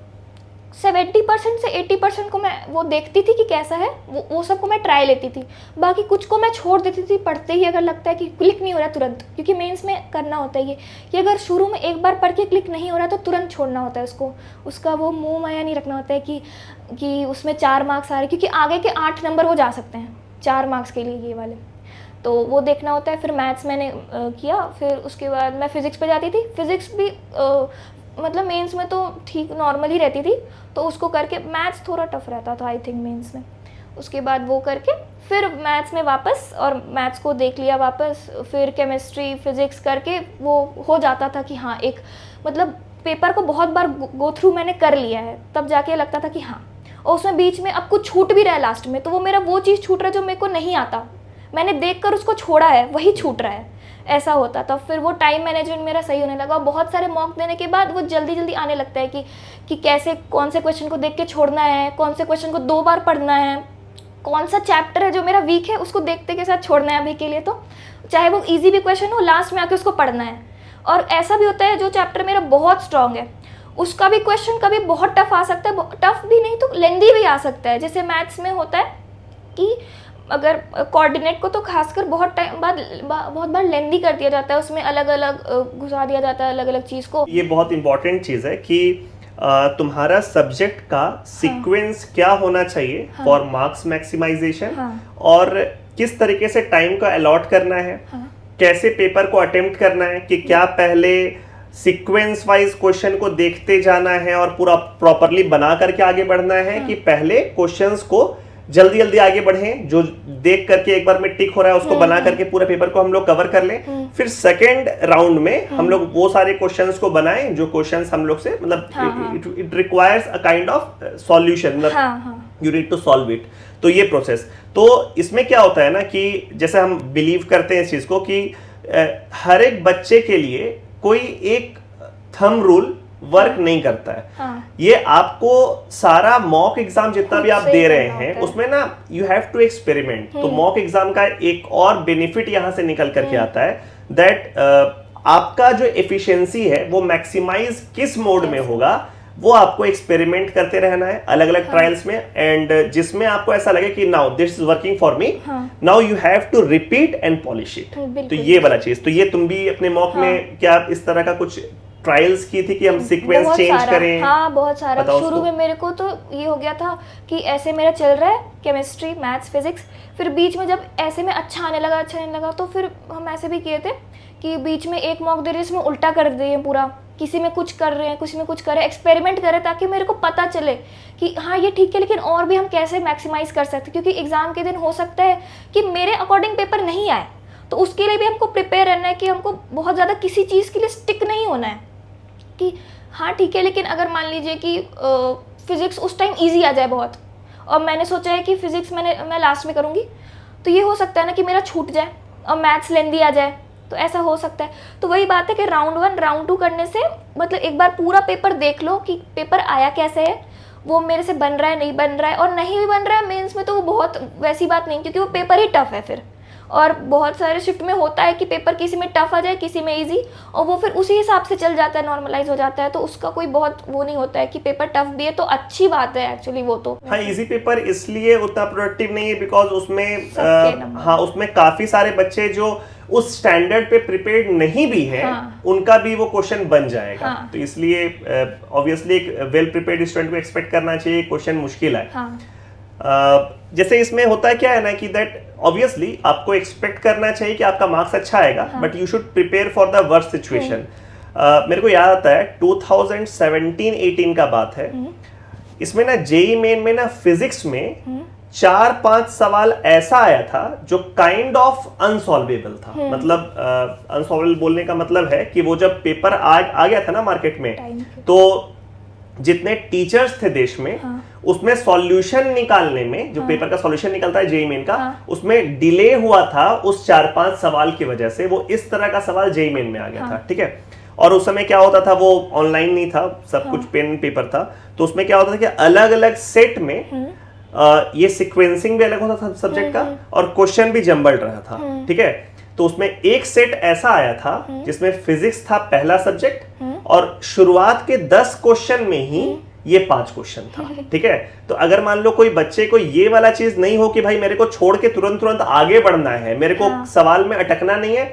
70% से 80% को मैं वो देखती थी कि कैसा है, वो सब को मैं ट्राई लेती थी, बाकी कुछ को मैं छोड़ देती थी पढ़ते ही। अगर लगता है कि क्लिक नहीं हो रहा तुरंत, क्योंकि मेंस में करना होता है ये कि अगर शुरू में एक बार पढ़ के क्लिक नहीं हो रहा तो तुरंत छोड़ना होता है उसको, उसका वो मुंह माया नहीं रखना होता है कि उसमें 4 मार्क्स आ रहे, क्योंकि आगे के 8 नंबर वो जा सकते हैं 4 मार्क्स के लिए ये वाले, तो वो देखना होता है। फिर मैथ्स मैंने किया, फिर उसके बाद मैं फिज़िक्स पे जाती थी। फिज़िक्स भी मतलब मेंस में तो ठीक नॉर्मल ही रहती थी, तो उसको करके मैथ्स थोड़ा टफ रहता था आई थिंक मेंस में। उसके बाद वो करके फिर मैथ्स में वापस, और मैथ्स को देख लिया वापस, फिर केमिस्ट्री फिजिक्स करके वो हो जाता था कि हाँ एक मतलब पेपर को बहुत बार गो थ्रू मैंने कर लिया है, तब जाके लगता था कि हाँ। और उसमें बीच में अब कुछ छूट भी रहा है लास्ट में, तो वो मेरा वो चीज़ छूट रहा है जो मेरे को नहीं आता, मैंने देख कर उसको छोड़ा है, वही छूट रहा है, ऐसा होता। तब फिर वो टाइम मैनेजमेंट मेरा सही होने लगा, और बहुत सारे मॉक देने के बाद वो जल्दी जल्दी आने लगता है कि कैसे कौन से क्वेश्चन को देख के छोड़ना है, कौन से क्वेश्चन को 2 बार पढ़ना है, कौन सा चैप्टर है जो मेरा वीक है उसको देखते के साथ छोड़ना है अभी के लिए, तो चाहे वो इजी भी क्वेश्चन हो लास्ट में आके उसको पढ़ना है। और ऐसा भी होता है जो चैप्टर मेरा बहुत स्ट्रांग है उसका भी क्वेश्चन कभी बहुत टफ आ सकता है, टफ भी नहीं तो लेंदी भी आ सकता है। जैसे मैथ्स में होता है कि अगर कोऑर्डिनेट को तो खासकर बहुत टाइम बाद बहुत बार लेंदी कर दिया जाता है, उसमें अलग अलग घुसा दिया जाता है अलग अलग चीज़ को। ये बहुत इंपॉर्टेंट चीज़ है कि तुम्हारा सब्जेक्ट का सीक्वेंस क्या होना चाहिए फॉर मार्क्स मैक्सिमाइजेशन, और किस तरीके से टाइम का अलॉट करना है, कैसे पेपर को अटेम्प्ट करना है, कि क्या पहले सीक्वेंस वाइज क्वेश्चन को देखते जाना है और पूरा प्रॉपरली बना करके आगे बढ़ना है, कि पहले क्वेश्चंस को जल्दी जल्दी आगे बढ़ें, जो देख करके एक बार में टिक हो रहा है उसको बना करके पूरे पेपर को हम लोग कवर कर लें। फिर सेकेंड राउंड में हम लोग वो सारे क्वेश्चंस को बनाएं जो क्वेश्चंस हम लोग से मतलब it requires a kind of solution, मतलब you need to solve it. तो ये प्रोसेस, तो इसमें क्या होता है ना कि जैसे हम बिलीव करते हैं इस चीज को कि हर एक बच्चे के लिए कोई एक थंब रूल वर्क नहीं करता है। ये आपको सारा मॉक एग्जाम जितना भी आप दे रहे हैं उसमें ना यू हैव टू एक्सपेरिमेंट। तो मॉक एग्जाम का एक और बेनिफिट यहां से निकल करके आता है दैट आपका जो एफिशिएंसी है वो मैक्सिमाइज किस मोड में होगा, वो आपको एक्सपेरिमेंट करते रहना है अलग अलग ट्रायल्स में, एंड जिसमें आपको ऐसा लगे कि now this is working for me, now you have to repeat and polish it. तो ये वाला चीज, तो ये तुम भी अपने मॉक में क्या इस तरह का कुछ ट्रायल्स की थी कि हम सीक्वेंस चेंज करें? हाँ बहुत सारा। शुरू में मेरे को तो ये हो गया था कि ऐसे मेरा चल रहा है केमिस्ट्री मैथ्स फिजिक्स, फिर बीच में जब ऐसे में अच्छा आने लगा तो फिर हम ऐसे भी किए थे कि बीच में एक मॉक दे रहे इसमें उल्टा कर दिए पूरा, किसी में कुछ कर रहे हैं किसी में कुछ कर रहे हैं, एक्सपेरिमेंट करें ताकि मेरे को पता चले कि हाँ ये ठीक है लेकिन और भी हम कैसे मैक्सिमाइज कर सकते हैं, क्योंकि एग्जाम के दिन हो सकता है कि मेरे अकॉर्डिंग पेपर नहीं आए, तो उसके लिए भी हमको प्रिपेयर रहना है कि हमको बहुत ज़्यादा किसी चीज़ के लिए स्टिक नहीं होना है कि हाँ ठीक है लेकिन अगर मान लीजिए कि फिजिक्स उस टाइम इजी आ जाए बहुत, और मैंने सोचा है कि फिजिक्स मैं लास्ट में करूँगी, तो ये हो सकता है ना कि मेरा छूट जाए और मैथ्स लेंदी आ जाए, तो ऐसा हो सकता है। तो वही बात है कि राउंड 1 राउंड 2 करने से मतलब एक बार पूरा पेपर देख लो कि पेपर आया कैसे है, वो मेरे से बन रहा है नहीं बन रहा है, और नहीं भी बन रहा है मेंस में तो वो बहुत वैसी बात नहीं, क्योंकि वो पेपर ही टफ है फिर। और बहुत सारे शिफ्ट में होता है कि पेपर किसी में टफ आ जाए किसी में इजी, और वो फिर उसी हिसाब से चल जाता है, नॉर्मलाइज हो जाता है, तो उसका कोई बहुत वो नहीं होता है कि पेपर टफ भी है तो अच्छी बात है एक्चुअली वो तो। हाँ इजी पेपर इसलिए उतना प्रोडक्टिव नहीं है बिकॉज उसमें हाँ उसमें काफी सारे बच्चे जो उस स्टैंडर्ड पे प्रिपेयर्ड नहीं भी हैं, उनका भी वो क्वेश्चन बन जाएगा। तो इसलिए ऑब्वियसली एक वेल प्रिपेयर्ड स्टूडेंट को एक्सपेक्ट करना चाहिए क्वेश्चन मुश्किल है। जैसे इसमें होता है क्या है ना कि दैट ऑब्वियसली आपको एक्सपेक्ट करना चाहिए कि आपका मार्क्स अच्छा आएगा, but you should prepare for the worst situation. मेरे को याद आता है 2017-18 का बात है, इसमें ना जेईई मेन में ना फिजिक्स में 4-5 सवाल ऐसा आया था जो काइंड ऑफ अनसॉल्वेबल था। मतलब अनसॉल्वेबल बोलने का मतलब है कि वो जब पेपर आ गया था ना मार्केट में, तो जितने टीचर्स थे देश में उसमें सॉल्यूशन निकालने में, जो पेपर का सॉल्यूशन निकलता है जेईई मेन का, उसमें डिले हुआ था उस 4-5 सवाल की वजह से। वो इस तरह का सवाल जेईई मेन में आ गया था, ठीक है। और उस समय क्या होता था, वो ऑनलाइन नहीं था, सब कुछ पेन पेपर था, तो उसमें क्या होता था कि अलग अलग सेट में ये सीक्वेंसिंग भी अलग होता था सब्जेक्ट का, और क्वेश्चन भी जम्बल्ड रहा था, ठीक है। तो उसमें एक सेट ऐसा आया था जिसमें फिजिक्स था पहला सब्जेक्ट, और शुरुआत के 10 क्वेश्चन में ही ये 5 क्वेश्चन था, ठीक है। तो अगर मान लो कोई बच्चे को ये वाला चीज नहीं हो कि भाई मेरे को छोड़ के तुरंत आगे बढ़ना है, मेरे को सवाल में अटकना नहीं है,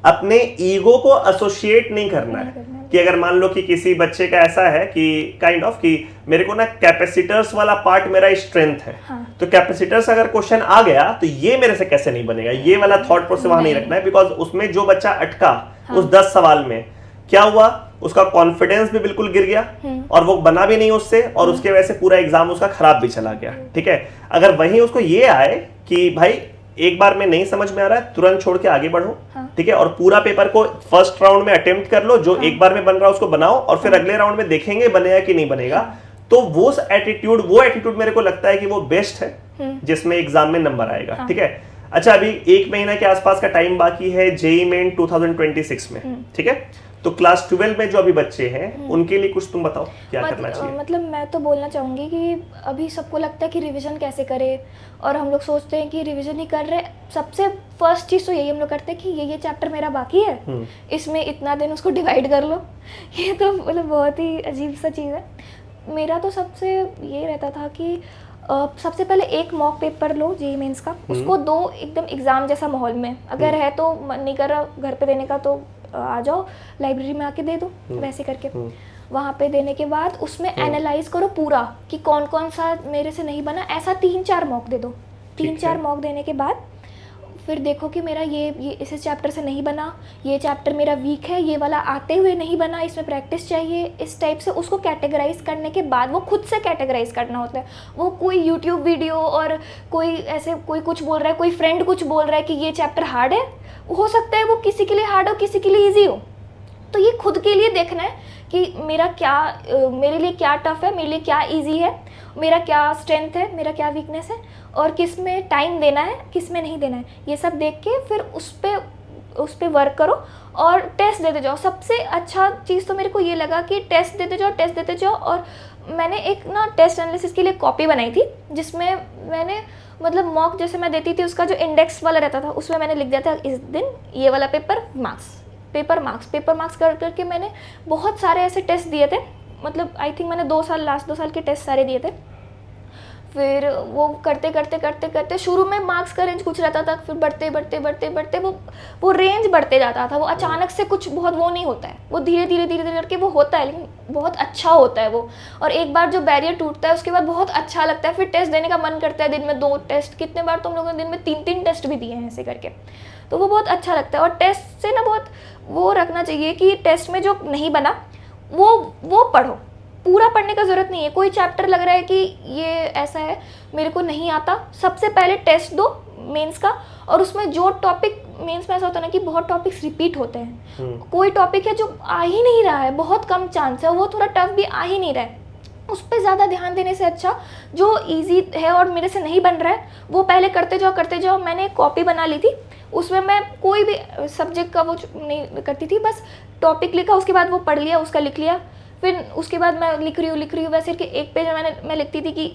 अपने ईगो को एसोसिएट नहीं करना है कि अगर मान लो कि किसी बच्चे का ऐसा है कि काइंड ऑफ कि मेरे को ना कैपेसिटर्स वाला पार्ट मेरा स्ट्रेंथ है, तो कैपेसिटर्स अगर क्वेश्चन आ गया तो ये मेरे से कैसे नहीं बनेगा, ये वाला थॉट प्रोसेस वहां नहीं रखना है। बिकॉज उसमें जो बच्चा अटका उस 10 सवाल में, क्या हुआ उसका कॉन्फिडेंस भी बिल्कुल गिर गया और वो बना भी नहीं उससे, और उसके वजह से पूरा एग्जाम उसका खराब भी चला गया। ठीक है, अगर वहीं उसको ये आए कि भाई एक बार में नहीं समझ में आ रहा है, तुरंत छोड़ के आगे बढ़ो। ठीक है, और पूरा पेपर को फर्स्ट राउंड में अटेम्प्ट कर लो, जो एक बार में बन रहा है उसको बनाओ, और फिर अगले राउंड में देखेंगे बनेगा कि नहीं बनेगा। तो वो एटीट्यूड मेरे को लगता है कि वो बेस्ट है जिसमें एग्जाम में नंबर आएगा। ठीक है, अच्छा अभी 1 महीना के आसपास का टाइम बाकी है जेईई मेन 2026 में। ठीक है, तो क्लास 12 में जो अभी बच्चे हैं उनके लिए कुछ तुम बताओ क्या करना चाहिए। मतलब मैं तो बोलना चाहूँगी कि अभी सबको लगता है कि रिवीजन कैसे करें, और हम लोग सोचते हैं कि रिवीजन ही कर रहे। सबसे फर्स्ट चीज़ तो यही हम लोग करते हैं कि ये चैप्टर मेरा बाकी है, इसमें इतना दिन उसको डिवाइड कर लो। ये तो मतलब बहुत ही अजीब सा चीज़ है। मेरा तो सबसे ये रहता था कि सबसे पहले एक मॉक पेपर लो जेईई मेंस का, उसको दो एकदम एग्ज़ाम जैसा माहौल में। अगर है तो मन नहीं कर रहा घर पे देने का तो आ जाओ लाइब्रेरी में आके दे दो, वैसे करके वहाँ पे देने के बाद उसमें एनालाइज करो पूरा कि कौन कौन सा मेरे से नहीं बना। ऐसा 3-4 मॉक दे दो। 3-4 मॉक देने के बाद फिर देखो कि मेरा ये इस चैप्टर से नहीं बना, ये चैप्टर मेरा वीक है, ये वाला आते हुए नहीं बना, इसमें प्रैक्टिस चाहिए। इस टाइप से उसको कैटेगराइज करने के बाद वो खुद से कैटेगराइज करना होता है। वो कोई यूट्यूब वीडियो और कोई ऐसे कोई कुछ बोल रहा है, कोई फ्रेंड कुछ बोल रहा है कि ये चैप्टर हार्ड है, हो सकता है वो किसी के लिए हार्ड हो, किसी के लिए ईजी हो। तो ये खुद के लिए देखना है कि मेरे लिए क्या टफ है, मेरे लिए क्या ईजी है, मेरा क्या स्ट्रेंथ है, मेरा क्या वीकनेस है, और किस में टाइम देना है, किस में नहीं देना है। ये सब देख के फिर उस पे वर्क करो और टेस्ट देते जाओ। सबसे अच्छा चीज़ तो मेरे को ये लगा कि टेस्ट देते जाओ। और मैंने एक ना टेस्ट एनालिसिस के लिए कॉपी बनाई थी, जिसमें मैंने मतलब मॉक जैसे मैं देती थी उसका जो इंडेक्स वाला रहता था उसमें मैंने लिख दिया था इस दिन ये वाला पेपर मार्क्स कर करके मैंने बहुत सारे ऐसे टेस्ट दिए थे। मतलब आई थिंक मैंने लास्ट 2 साल के टेस्ट सारे दिए थे। फिर वो करते शुरू में मार्क्स का रेंज कुछ रहता था, फिर बढ़ते वो रेंज बढ़ते जाता था। वो अचानक से कुछ बहुत वो नहीं होता है, वो धीरे धीरे करके वो होता है, लेकिन बहुत अच्छा होता है वो। और एक बार जो बैरियर टूटता है उसके बाद बहुत अच्छा लगता है, फिर टेस्ट देने का मन करता है। दिन में 2 टेस्ट, कितने बार तुम लोगों ने दिन में 3-3 टेस्ट भी दिए हैं ऐसे करके, तो वो बहुत अच्छा लगता है। और टेस्ट से ना बहुत वो रखना चाहिए कि टेस्ट में जो नहीं बना वो पढ़ो, पूरा पढ़ने का ज़रूरत नहीं है। कोई चैप्टर लग रहा है कि ये ऐसा है मेरे को नहीं आता, सबसे पहले टेस्ट दो मेंस का, और उसमें जो टॉपिक मेंस में ऐसा होता है ना कि बहुत टॉपिक्स रिपीट होते हैं। कोई टॉपिक है जो आ ही नहीं रहा है, बहुत कम चांस है, वो थोड़ा टफ भी आ ही नहीं रहा है, उस पर ज़्यादा ध्यान देने से अच्छा जो इजी है और मेरे से नहीं बन रहा है वो पहले करते जाओ। मैंने एक कॉपी बना ली थी, उसमें मैं कोई भी सब्जेक्ट का वो नहीं करती थी, बस टॉपिक लिखा, उसके बाद वो पढ़ लिया, उसका लिख लिया। फिर उसके बाद मैं लिख रही हूँ वैसे कि एक पेज मैं लिखती थी कि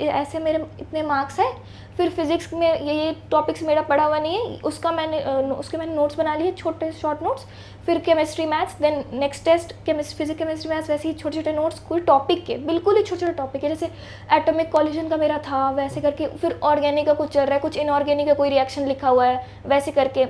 ऐसे मेरे इतने मार्क्स हैं। फिर फिजिक्स में ये टॉपिक्स मेरा पढ़ा हुआ नहीं है, उसके मैंने नोट्स बना लिए, छोटे शॉर्ट नोट्स। फिर chemistry maths, then next test physics chemistry maths, वैसे ही छोटे टॉपिक के, बिल्कुल ही छोटे टॉपिक के, जैसे एटॉमिक कॉलिजन का मेरा था वैसे करके। फिर ऑर्गेनिक का कुछ चल रहा है, कुछ इनऑर्गेनिक का कोई रिएक्शन लिखा हुआ है, वैसे करके।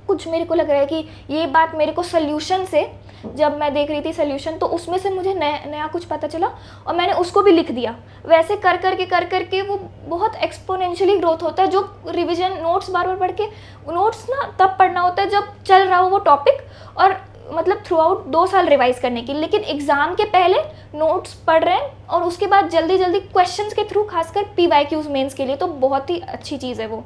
कुछ मेरे को लग रहा है कि ये बात मेरे को सोल्यूशन से, जब मैं देख रही थी सोल्यूशन, तो उसमें से मुझे नया कुछ पता चला और मैंने उसको भी लिख दिया। वैसे कर करके वो बहुत एक्सपोनेंशियली ग्रोथ होता है। जो रिवीजन नोट्स बार पढ़ के, नोट्स ना तब पढ़ना होता है जब चल रहा हो वो टॉपिक, और मतलब थ्रू आउट 2 साल रिवाइज करने की। लेकिन एग्जाम के पहले नोट्स पढ़ रहे हैं और उसके बाद जल्दी क्वेश्चंस के थ्रू, खासकर PYQs मेंस के लिए तो बहुत ही अच्छी चीज़ है वो।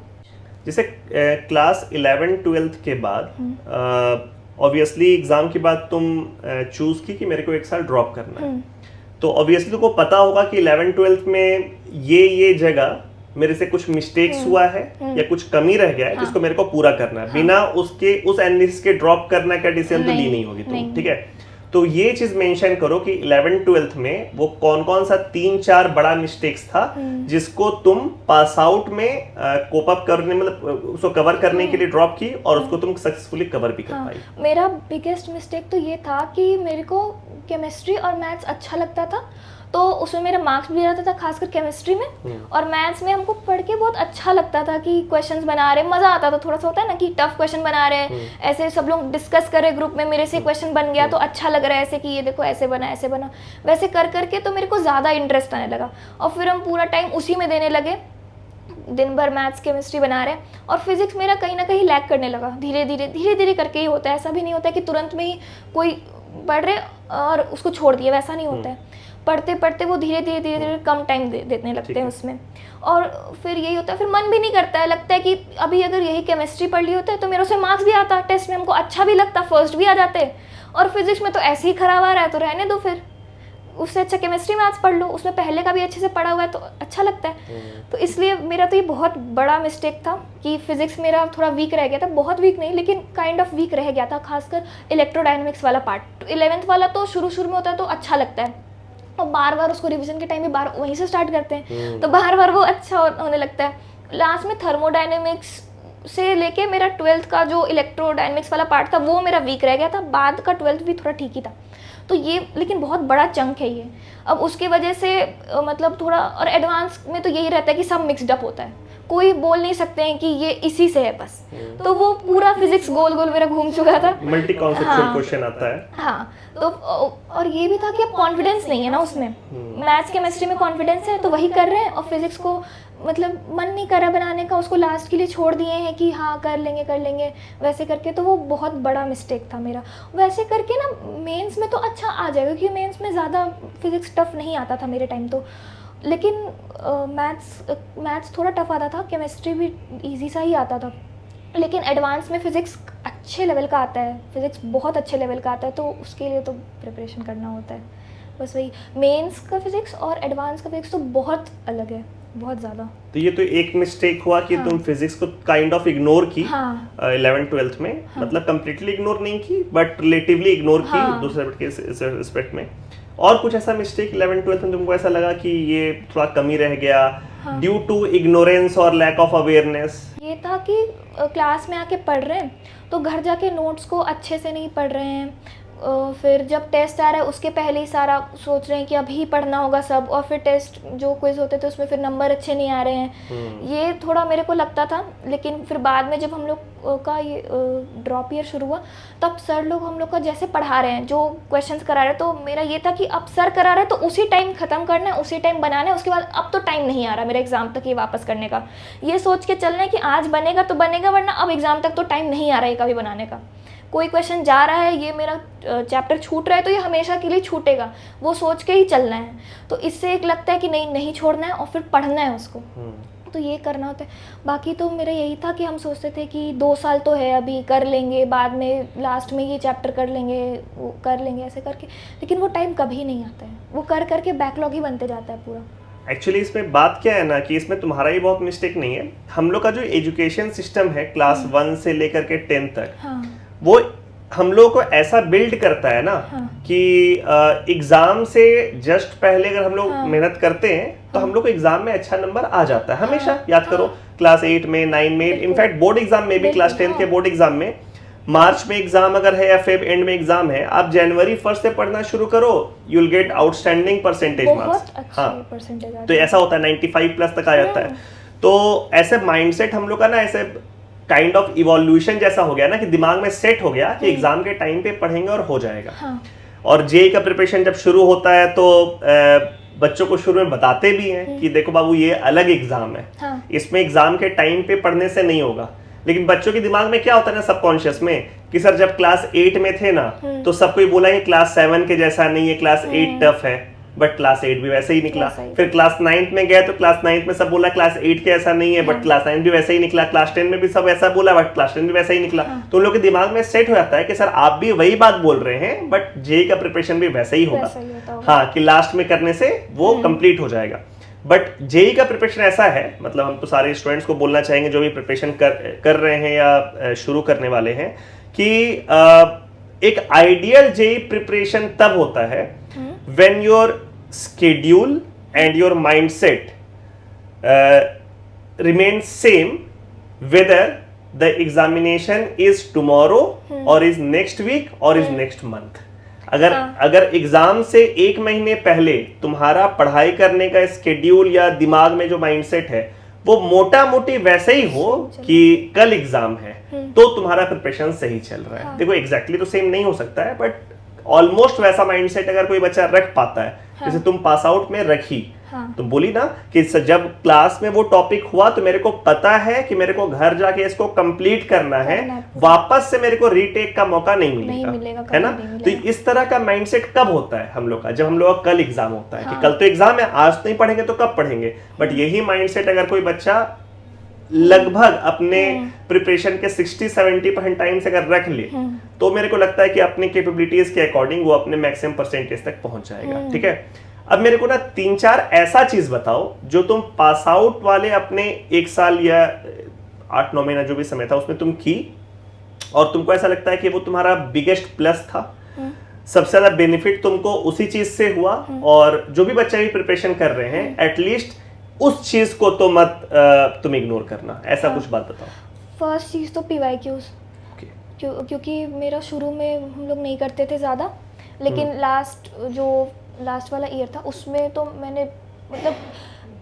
जैसे क्लास 11-12 के बाद ऑब्वियसली एग्जाम के बाद तुम चूज की कि मेरे को 1 साल ड्रॉप करना है, तो ऑब्वियसली तुमको पता होगा कि 11-12 में ये जगह मेरे से कुछ मिस्टेक्स हुआ है या कुछ कमी रह गया है, जिसको मेरे को पूरा करना है। बिना उस एनालिसिस के ड्रॉप करने का डिसीजन तो ली नहीं होगी तुम, ठीक है। तो ये चीज मेंशन करो कि 11-12 में वो कौन सा 3-4 बड़ा मिस्टेक्स था जिसको तुम पास आउट में कोप अप करने, मतलब उसको कवर करने के लिए ड्रॉप की, और उसको तुम सक्सेसफुली कवर भी कर पाई। मेरा बिगेस्ट मिस्टेक तो ये था कि मेरे को केमिस्ट्री और मैथ्स अच्छा लगता था, तो उसमें मेरा मार्क्स भी आता था, खासकर केमिस्ट्री में। और मैथ्स में हमको पढ़ के बहुत अच्छा लगता था कि क्वेश्चंस बना रहे, मज़ा आता था। थोड़ा सा होता है ना कि टफ क्वेश्चन बना रहे हैं, ऐसे सब लोग डिस्कस कर रहे ग्रुप में, मेरे से क्वेश्चन बन गया तो अच्छा लग रहा है, ऐसे कि ये देखो ऐसे बना, वैसे कर करके तो मेरे को ज़्यादा इंटरेस्ट आने लगा। और फिर हम पूरा टाइम उसी में देने लगे, दिन भर मैथ्स केमिस्ट्री बना रहे हैं। और फिजिक्स मेरा कहीं ना कहीं लैग करने लगा, धीरे धीरे करके ही होता है। ऐसा भी नहीं होता है कि तुरंत में ही कोई पढ़ रहे और उसको छोड़ दिया, वैसा नहीं होता है। पढ़ते पढ़ते वो धीरे धीरे कम टाइम देने लगते हैं उसमें, और फिर यही होता है, फिर मन भी नहीं करता है, लगता है कि अभी अगर यही केमिस्ट्री पढ़ ली होता है तो मेरे से मार्क्स भी आता, टेस्ट में हमको अच्छा भी लगता, फर्स्ट भी आ जाते, और फिजिक्स में तो ऐसे ही खराब आ रहा है तो रहने दो, फिर उससे अच्छा केमिस्ट्री मैथ्स पढ़ लो, उसमें पहले का भी अच्छे से पढ़ा हुआ है तो अच्छा लगता है। तो इसलिए मेरा तो ये बहुत बड़ा मिस्टेक था कि फिजिक्स मेरा थोड़ा वीक रह गया था, बहुत वीक नहीं लेकिन काइंड ऑफ वीक रह गया था, खासकर इलेक्ट्रोडायनेमिक्स वाला पार्ट। 11th वाला तो शुरू में होता है तो अच्छा लगता है, और बार उसको रिवीजन के टाइम में बार वहीं से स्टार्ट करते हैं तो बार वो अच्छा होने लगता है। लास्ट में थर्मोडायनेमिक्स से लेके मेरा 12th का जो इलेक्ट्रोडायनेमिक्स वाला पार्ट था वो मेरा वीक रह गया था, बाद का 12th भी थोड़ा ठीक ही था। तो ये लेकिन बहुत बड़ा चंक है ये, अब उसकी वजह से मतलब थोड़ा, और एडवांस में तो यही रहता है कि सब मिक्सड अप होता है, कोई बोल नहीं सकते हैं कि ये इसी से है बस। तो वो पूरा फिजिक्स गोल गोल मेरा घूम चुका था, मल्टी कॉन्सेप्चुअल क्वेश्चन आता है। हाँ, तो और ये भी था कि अब कॉन्फिडेंस नहीं है ना उसमें, मैथ्स केमिस्ट्री में कॉन्फिडेंस है तो वही कर रहे हैं, और फिजिक्स को मतलब मन नहीं करा बनाने का, उसको लास्ट के लिए छोड़ दिए हैं कि हाँ कर लेंगे वैसे करके। तो वो बहुत बड़ा मिस्टेक था मेरा। वैसे करके ना मेंस में तो अच्छा आ जाएगा क्योंकि मेंस में ज़्यादा फिजिक्स टफ नहीं आता था मेरे टाइम तो, लेकिन मैथ्स थोड़ा टफ आता था, केमिस्ट्री भी इजी सा ही आता था, लेकिन एडवांस में फ़िज़िक्स अच्छे लेवल का आता है, फ़िज़िक्स बहुत अच्छे लेवल का आता है, तो उसके लिए तो प्रिपरेशन करना होता है। बस वही, मेंस का फ़िज़िक्स और एडवांस का फ़िज़िक्स तो बहुत अलग है, बहुत ज़्यादा। तो ये तो एक मिस्टेक हुआ कि तुम फिजिक्स को काइंड ऑफ इग्नोर की 11th 12th में, मतलब कंप्लीटली इग्नोर नहीं की बट रिलेटिवली इग्नोर की दूसरे सब्जेक्ट के रिस्पेक्ट में। और कुछ ऐसा मिस्टेक 11th 12th में तुमको ऐसा लगा कि ये थोड़ा कमी रह गया ड्यू टू इग्नोरेंस और लैक ऑफ अवेयरनेस? ये था कि क्लास में आके पढ़ रहे हैं तो घर जाके नोट्स को अच्छे से नहीं पढ़ रहे हैं, फिर जब टेस्ट आ रहा है उसके पहले ही सारा सोच रहे हैं कि अभी पढ़ना होगा सब, और फिर टेस्ट जो क्विज होते थे उसमें फिर नंबर अच्छे नहीं आ रहे हैं। ये थोड़ा मेरे को लगता था, लेकिन फिर बाद में जब हम लोग का ये ड्रॉप ईयर शुरू हुआ तब सर लोग हम लोग का जैसे पढ़ा रहे हैं, जो क्वेश्चंस करा रहे हैं, तो मेरा ये था कि अब सर करा रहे हैं तो उसी टाइम ख़त्म करना है, उसी टाइम बनाना है, उसके बाद अब तो टाइम नहीं आ रहा मेरे एग्ज़ाम तक ये वापस करने का। ये सोच के चलना है कि आज बनेगा तो बनेगा, वरना अब एग्ज़ाम तक तो टाइम नहीं आ रहा है कभी बनाने का। कोई क्वेश्चन जा रहा है, ये मेरा चैप्टर छूट रहा है तो ये हमेशा के लिए छूटेगा, वो सोच के ही चलना है। तो इससे एक लगता है कि नहीं छोड़ना है और फिर पढ़ना है उसको, तो ये करना होता है। बाकी तो मेरा यही था कि हम सोचते थे कि 2 साल तो है अभी, कर लेंगे, बाद में लास्ट में ये चैप्टर कर लेंगे, वो कर लेंगे ऐसे करके, लेकिन वो टाइम कभी नहीं आता है, वो कर करके बैकलॉग ही बनते जाता है पूरा। एक्चुअली इसमें बात क्या है ना कि इसमें तुम्हारा ही बहुत मिस्टेक नहीं है, हम लोग का जो एजुकेशन सिस्टम है क्लास 1 से लेकर के 10 तक, वो हम लोग को ऐसा बिल्ड करता है ना कि एग्जाम से जस्ट पहले अगर हम लोग मेहनत करते हैं तो हम लोग को एग्जाम में अच्छा नंबर आ जाता है हमेशा। याद करो क्लास 8 में, 9 में, इनफैक्ट बोर्ड एग्जाम में भी, क्लास 10 के बोर्ड एग्जाम में, मार्च में एग्जाम अगर है या फेब एंड में एग्जाम है, आप जनवरी 1 से पढ़ना शुरू करो, you will get outstanding percentage marks. हाँ, तो ऐसा होता है 95 प्लस तक आ जाता है। तो ऐसे माइंडसेट हम लोग का ना ऐसे काइंड ऑफ इवोल्यूशन जैसा हो गया ना कि दिमाग में सेट हो गया कि एग्जाम के टाइम पे पढ़ेंगे और हो जाएगा। और जेईई का प्रिपरेशन जब शुरू होता है तो बच्चों को शुरू में बताते भी हैं कि देखो बाबू ये अलग एग्जाम है, इसमें एग्जाम के टाइम पे पढ़ने से नहीं होगा। लेकिन बच्चों के दिमाग में क्या होता है ना सबकॉन्शियस में कि सर जब क्लास 8 में थे ना तो सब कोई बोला कि क्लास 7 के जैसा नहीं है, क्लास 8 टफ है, बट क्लास 8 भी वैसे ही निकला। फिर क्लास 9 में गए तो क्लास 9 में सब बोला क्लास 8 के ऐसा नहीं है, बट क्लास 9 भी वैसे ही निकला। क्लास 10 में भी सब ऐसा बोला, बट क्लास 10 भी वैसा ही निकला। तो उन लोग के दिमाग में सेट हो जाता है कि सर आप भी वही बात बोल रहे हैं, बट जेईई का प्रिपरेशन भी वैसे ही होगा। हाँ, कि लास्ट में करने से वो कंप्लीट हो जाएगा। बट जेईई का प्रिपरेशन ऐसा है, मतलब हम तो सारे स्टूडेंट्स को बोलना चाहेंगे जो भी प्रिपरेशन कर रहे हैं या शुरू करने वाले हैं, कि एक आइडियल जेईई प्रिपरेशन तब होता है when your schedule and your mindset remains same whether the examination is tomorrow or is next week or is next month। अगर एग्जाम से 1 महीने पहले तुम्हारा पढ़ाई करने का स्केड्यूल या दिमाग में जो माइंडसेट है वो मोटा मोटी वैसे ही हो कि कल एग्जाम है, तो तुम्हारा प्रिपरेशन सही चल रहा है। देखो एग्जैक्टली तो सेम नहीं हो सकता है, बट ऑलमोस्ट वैसा माइंडसेट अगर कोई बच्चा रख पाता है, जैसे तुम पास आउट में रखी हाँ। तुम बोली ना कि जब क्लास में वो टॉपिक हुआ तो मेरे को पता है कि मेरे को घर जाके इसको कंप्लीट करना है, वापस से मेरे को रीटेक का मौका नहीं मिलेगा, है ना। तो इस तरह का माइंडसेट कब होता है हम लोग का, जब हम लोग का कल एग्जाम होता है। हाँ। कि कल तो एग्जाम है, आज नहीं पढ़ेंगे तो कब पढ़ेंगे। बट यही माइंडसेट अगर कोई बच्चा लगभग अपने प्रिपरेशन के 60-70% टाइम से अगर रख ले तो मेरे को लगता है कि अपनी कैपेबिलिटीज के अकॉर्डिंग वो अपने मैक्सिमम परसेंटेज तक पहुंच जाएगा। ठीक है, अब मेरे को ना 3-4 ऐसा चीज बताओ जो तुम पास आउट वाले अपने 1 साल या 8-9 महीना जो भी समय था उसमें तुम की और तुमको ऐसा लगता है कि वो तुम्हारा बिगेस्ट प्लस था, सबसे ज्यादा बेनिफिट तुमको उसी चीज से हुआ। और जो भी बच्चे भी प्रिपरेशन कर रहे हैं एटलीस्ट उस चीज को तो मत तुम इग्नोर करना, ऐसा कुछ बात बताओ। फर्स्ट चीज़ तो PYQs, क्योंकि मेरा शुरू में हम लोग नहीं करते थे ज़्यादा, लेकिन लास्ट वाला ईयर था उसमें तो मैंने मतलब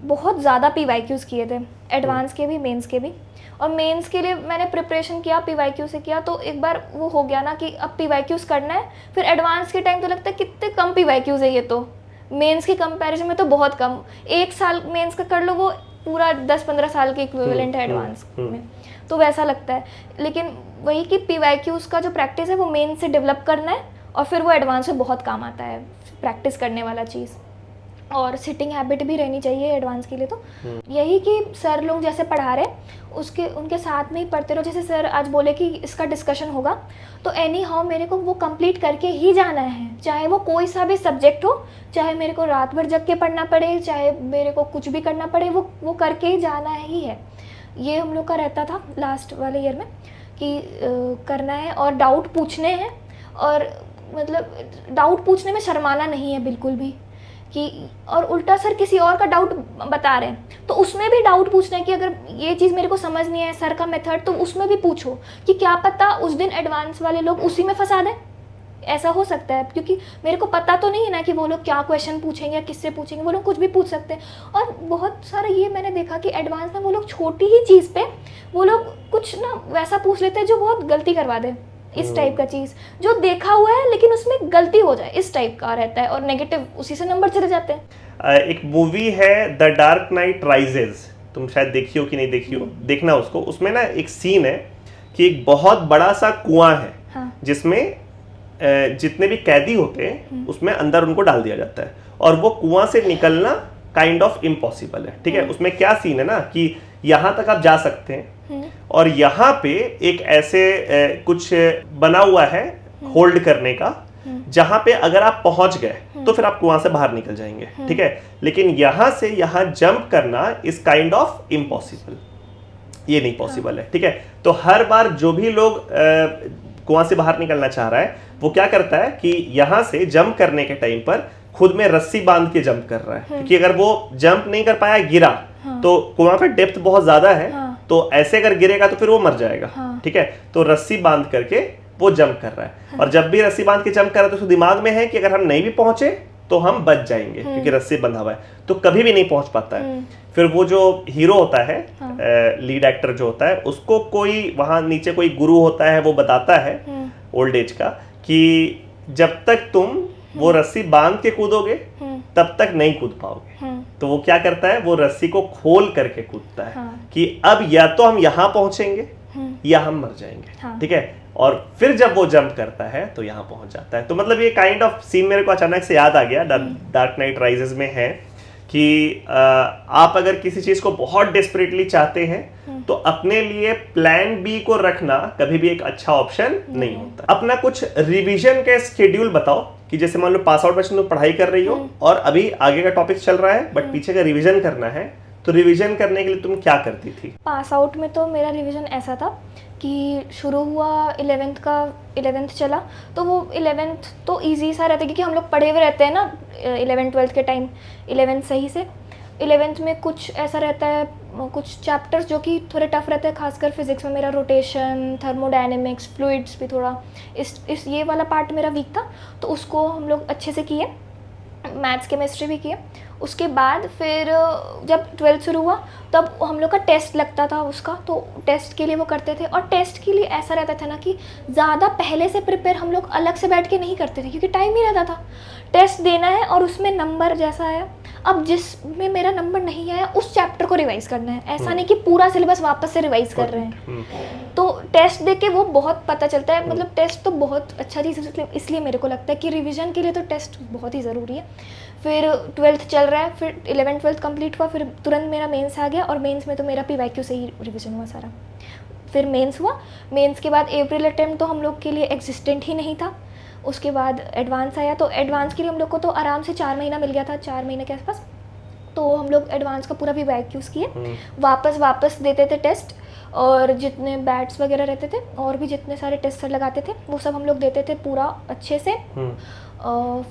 बहुत ज़्यादा PYQs किए थे, एडवांस के भी मेंस के भी। और मेंस के लिए मैंने प्रिपरेशन किया PYQ से किया तो एक बार वो हो गया ना कि अब PYQs करना है, फिर एडवांस के टाइम तो लगता है कितने कम PYQs है, ये तो मेंस के कंपैरिजन में तो बहुत कम। 1 साल मेंस का कर लो वो पूरा 10-15 साल के इक्विवेलेंट है एडवांस में, तो वैसा लगता है। लेकिन वही कि PYQs का जो प्रैक्टिस है वो मेंस से डेवलप करना है और फिर वो एडवांस में बहुत काम आता है प्रैक्टिस करने वाला चीज़। और सिटिंग हैबिट भी रहनी चाहिए एडवांस के लिए। तो यही कि सर लोग जैसे पढ़ा रहे उनके साथ में ही पढ़ते रहो। जैसे सर आज बोले कि इसका डिस्कशन होगा तो एनी हाउ मेरे को वो कंप्लीट करके ही जाना है, चाहे वो कोई सा भी सब्जेक्ट हो, चाहे मेरे को रात भर जग के पढ़ना पड़े, चाहे मेरे को कुछ भी करना पड़े, वो करके ही जाना ही है। ये हम लोग का रहता था लास्ट वाले ईयर में कि करना है और डाउट पूछने हैं। और मतलब डाउट पूछने में शर्माना नहीं है बिल्कुल भी कि, और उल्टा सर किसी और का डाउट बता रहे हैं तो उसमें भी डाउट पूछना है कि अगर ये चीज़ मेरे को समझ नहीं है सर का मेथड, तो उसमें भी पूछो कि क्या पता उस दिन एडवांस वाले लोग उसी में फंसा दें, ऐसा हो सकता है। क्योंकि मेरे को पता तो नहीं है ना कि वो लोग क्या क्वेश्चन पूछेंगे या किससे पूछेंगे, वो लोग कुछ भी पूछ सकते हैं। और बहुत सारा ये मैंने देखा कि एडवांस में वो लोग छोटी ही चीज़ पे वो लोग कुछ ना वैसा पूछ लेते हैं जो बहुत गलती करवा दे, इस टाइप का चीज़ जो देखा हुआ है लेकिन उसमें गलती हो जाए, इस टाइप का रहता है और नेगेटिव उसी से नंबर चले जाते हैं। एक मूवी है द डार्क नाइट राइजेज, तुम शायद देखी हो कि नहीं देखी हो, देखना उसको। उसमें ना एक सीन है कि एक बहुत बड़ा सा कुआं है, हाँ। जिसमें जितने भी कैदी होते हैं उसमें अंदर उनको डाल दिया जाता है और वो कुआं से निकलना काइंड ऑफ इम्पॉसिबल है। ठीक है, उसमें क्या सीन है ना कि यहाँ तक आप जा सकते हैं और यहाँ पे एक ऐसे कुछ बना हुआ है होल्ड करने का, जहां पे अगर आप पहुंच गए तो फिर आप कुआं से बाहर निकल जाएंगे। ठीक है, लेकिन यहां से यहां जंप करना इज काइंड ऑफ इम्पॉसिबल, ये नहीं पॉसिबल है। ठीक है, तो हर बार जो भी लोग कुआं से बाहर निकलना चाह रहा है वो क्या करता है कि यहां से जंप करने के टाइम पर खुद में रस्सी बांध के जंप कर रहा है, क्योंकि अगर वो जंप नहीं कर पाया, गिरा, तो कुआं का डेप्थ बहुत ज्यादा है, तो ऐसे अगर गिरेगा तो फिर वो मर जाएगा। ठीक है, तो रस्सी बांध करके वो जंप कर रहा है और जब भी रस्सी बांध के जंप कर रहा है तो उसके दिमाग में है कि अगर हम नहीं भी पहुंचे तो हम बच जाएंगे, क्योंकि रस्सी बंधा हुआ है, तो कभी भी नहीं पहुंच पाता है। फिर वो जो हीरो होता है, लीड एक्टर जो होता है, उसको कोई वहां नीचे कोई गुरु होता है, वो बताता है ओल्ड एज का कि जब तक तुम वो रस्सी बांध के कूदोगे तब तक नहीं कूद पाओगे। तो वो क्या करता है, वो रस्सी को खोल करके कूदता है कि अब या तो हम यहाँ पहुंचेंगे या हम मर जाएंगे। ठीक है, और फिर जब वो जंप करता है तो यहाँ पहुंच जाता है। तो मतलब ये काइंड ऑफ सीन मेरे को अचानक से याद आ गया, डार्क नाइट राइजेस में है कि आप अगर किसी चीज को बहुत डेस्परेटली चाहते हैं तो अपने लिए प्लान बी को रखना कभी भी एक अच्छा ऑप्शन नहीं होता। अपना कुछ रिवीजन के शेड्यूल बताओ कि जैसे मान लो पास आउट बच्चे तुम पढ़ाई कर रही हो और अभी आगे का टॉपिक चल रहा है बट पीछे का रिवीजन करना है, तो रिवीजन करने के लिए तुम क्या करती थी? पास आउट में तो मेरा रिवीजन ऐसा था कि शुरू हुआ 11th चला तो वो 11th तो इजी सा रहता है क्योंकि हम लोग पढ़े हुए रहते हैं ना 11th-12th के टाइम। 11th सही से 11th में कुछ ऐसा रहता है, कुछ चैप्टर्स जो कि थोड़े टफ रहते हैं, खासकर फिजिक्स में मेरा रोटेशन, थर्मोडायनेमिक्स, फ्लूइड्स भी थोड़ा इस ये वाला पार्ट मेरा वीक था, तो उसको हम लोग अच्छे से किए। मैथ्स केमिस्ट्री भी किए उसके बाद फिर जब 12th शुरू हुआ तब हम लोग का टेस्ट लगता था उसका, तो टेस्ट के लिए वो करते थे। और टेस्ट के लिए ऐसा रहता था ना कि ज़्यादा पहले से प्रिपेयर हम लोग अलग से बैठ के नहीं करते थे, क्योंकि टाइम ही रहता था। टेस्ट देना है और उसमें नंबर जैसा है, अब जिसमें मेरा नंबर नहीं आया उस चैप्टर को रिवाइज़ करना है, ऐसा नहीं कि पूरा सिलेबस वापस से रिवाइज़ कर रहे हैं। तो टेस्ट दे के वो बहुत पता चलता है, मतलब टेस्ट तो बहुत अच्छा चीज़ है, इसलिए मेरे को लगता है कि रिवीजन के लिए तो टेस्ट बहुत ही ज़रूरी है। फिर 12th चल रहा है, फिर 11th 12th कंप्लीट हुआ, फिर तुरंत मेरा मेंस आ गया, और मेंस में तो मेरा PYQ से ही रिवीजन हुआ सारा। फिर मेंस हुआ, मेंस के बाद अप्रैल अटेम्प्ट तो हम लोग के लिए एग्जिस्टेंट ही नहीं था। उसके बाद एडवांस आया, तो एडवांस के लिए हम लोग को तो आराम से 4 महीना मिल गया था, 4 महीने के आसपास। तो हम लोग एडवांस का पूरा PYQs किए, वापस देते थे टेस्ट, और जितने बैट्स वगैरह रहते थे और भी जितने सारे टेस्ट सर लगाते थे वो सब हम लोग देते थे पूरा अच्छे से।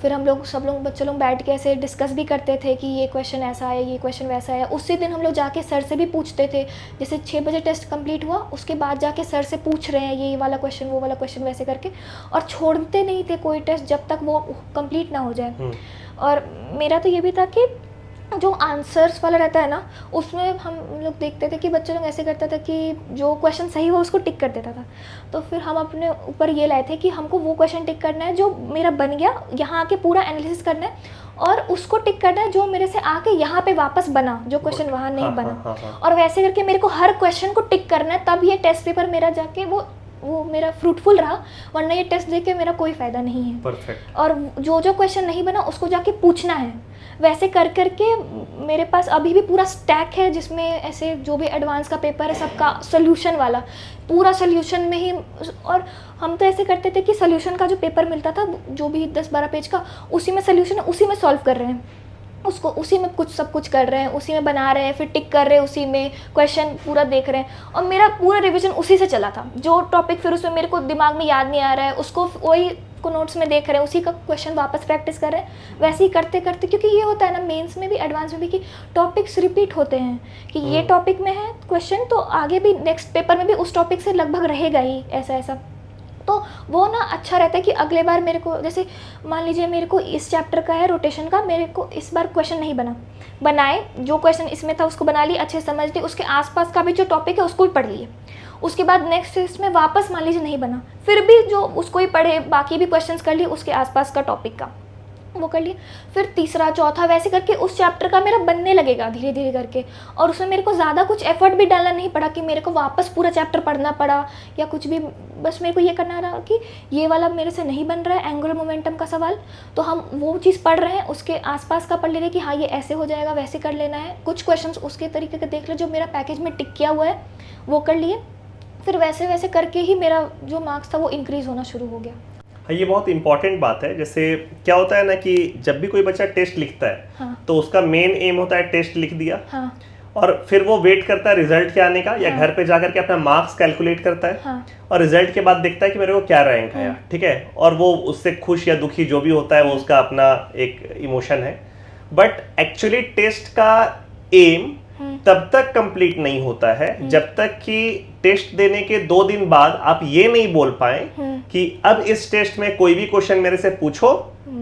फिर हम लोग सब लोग बच्चे लोग बैठ के ऐसे डिस्कस भी करते थे कि ये क्वेश्चन ऐसा है, ये क्वेश्चन वैसा है। उसी दिन हम लोग जाके सर से भी पूछते थे, जैसे 6 बजे टेस्ट कंप्लीट हुआ उसके बाद जाके सर से पूछ रहे हैं ये वाला क्वेश्चन वो वाला क्वेश्चन, वैसे करके। और छोड़ते नहीं थे कोई टेस्ट जब तक वो कंप्लीट ना हो जाए। और मेरा तो ये भी था कि जो आंसर्स वाला रहता है ना, उसमें हम लोग देखते थे कि बच्चे लोग ऐसे करता था कि जो क्वेश्चन सही हो उसको टिक कर देता था। तो फिर हम अपने ऊपर ये लाए थे कि हमको वो क्वेश्चन टिक करना है जो मेरा बन गया, यहाँ आके पूरा एनालिसिस करना है, और उसको टिक करना है जो मेरे से आके यहाँ पे वापस बना, जो क्वेश्चन वहाँ नहीं बना। और वैसे करके मेरे को हर क्वेश्चन को टिक करना है, तब ये टेस्ट पेपर मेरा जाके वो मेरा फ्रूटफुल रहा, वरना ये टेस्ट देके मेरा कोई फ़ायदा नहीं है। परफेक्ट। और जो क्वेश्चन नहीं बना उसको जाके पूछना है। वैसे कर करके मेरे पास अभी भी पूरा स्टैक है, जिसमें ऐसे जो भी एडवांस का पेपर है सबका सोल्यूशन वाला, पूरा सोल्यूशन में ही। और हम तो ऐसे करते थे कि सोल्यूशन का जो पेपर मिलता था जो भी 10-12 पेज का, उसी में सोल्यूशन है, उसी में सॉल्व कर रहे हैं उसको, उसी में सब कुछ कर रहे हैं, उसी में बना रहे हैं, फिर टिक कर रहे हैं, उसी में क्वेश्चन पूरा देख रहे हैं। और मेरा पूरा रिवीजन उसी से चला था। जो टॉपिक फिर उसमें मेरे को दिमाग में याद नहीं आ रहा है उसको वही को नोट्स में देख रहे हैं, उसी का क्वेश्चन वापस प्रैक्टिस कर रहे हैं, वैसे ही करते करते। क्योंकि ये होता है ना मेंस में भी एडवांस में भी कि टॉपिक्स रिपीट होते हैं, कि ये टॉपिक में है क्वेश्चन तो आगे भी नेक्स्ट पेपर में भी उस टॉपिक से लगभग रहेगा ही, ऐसा। तो वो ना अच्छा रहता है कि अगले बार मेरे को, जैसे मान लीजिए मेरे को इस चैप्टर का है रोटेशन का, मेरे को इस बार क्वेश्चन नहीं बनाए, जो क्वेश्चन इसमें था उसको बना ली, अच्छे से समझ ली, उसके आसपास का भी जो टॉपिक है उसको भी पढ़ लिए। उसके बाद नेक्स्ट टेस्ट में वापस मान लीजिए नहीं बना, फिर भी जो उसको ही पढ़े, बाकी भी क्वेश्चंस कर लिए उसके आसपास का टॉपिक का, वो कर लिए। फिर तीसरा चौथा वैसे करके उस चैप्टर का मेरा बनने लगेगा धीरे धीरे करके। और उसमें मेरे को ज़्यादा कुछ एफर्ट भी डालना नहीं पड़ा कि मेरे को वापस पूरा चैप्टर पढ़ना पड़ा या कुछ भी। बस मेरे को ये करना रहा कि ये वाला मेरे से नहीं बन रहा है एंगुलर मोमेंटम का सवाल, तो हम वो चीज़ पढ़ रहे हैं, उसके आसपास का पढ़ ले रहे कि हाँ ये ऐसे हो जाएगा, वैसे कर लेना है। कुछ क्वेश्चंस उसके तरीके के देख ले जो मेरा पैकेज में टिक किया हुआ है, वो कर लिए। फिर वैसे वैसे करके ही मेरा जो मार्क्स था वो इंक्रीज़ होना शुरू हो गया। हाँ, ये बहुत इंपॉर्टेंट बात है। जैसे क्या होता है ना कि जब भी कोई बच्चा टेस्ट लिखता है, हाँ। तो उसका मेन एम होता है टेस्ट लिख दिया, हाँ। और फिर वो वेट करता है रिजल्ट के आने का, या हाँ। घर पे जाकर के अपना मार्क्स कैलकुलेट करता है, हाँ। और रिजल्ट के बाद देखता है कि मेरे को क्या रैंक आया, ठीक है, और वो उससे खुश या दुखी जो भी होता है वो उसका अपना एक इमोशन है। बट एक्चुअली टेस्ट का एम तब तक कंप्लीट नहीं होता है जब तक कि टेस्ट देने के 2 दिन बाद आप ये नहीं बोल पाए कि अब इस टेस्ट में कोई भी क्वेश्चन मेरे से पूछो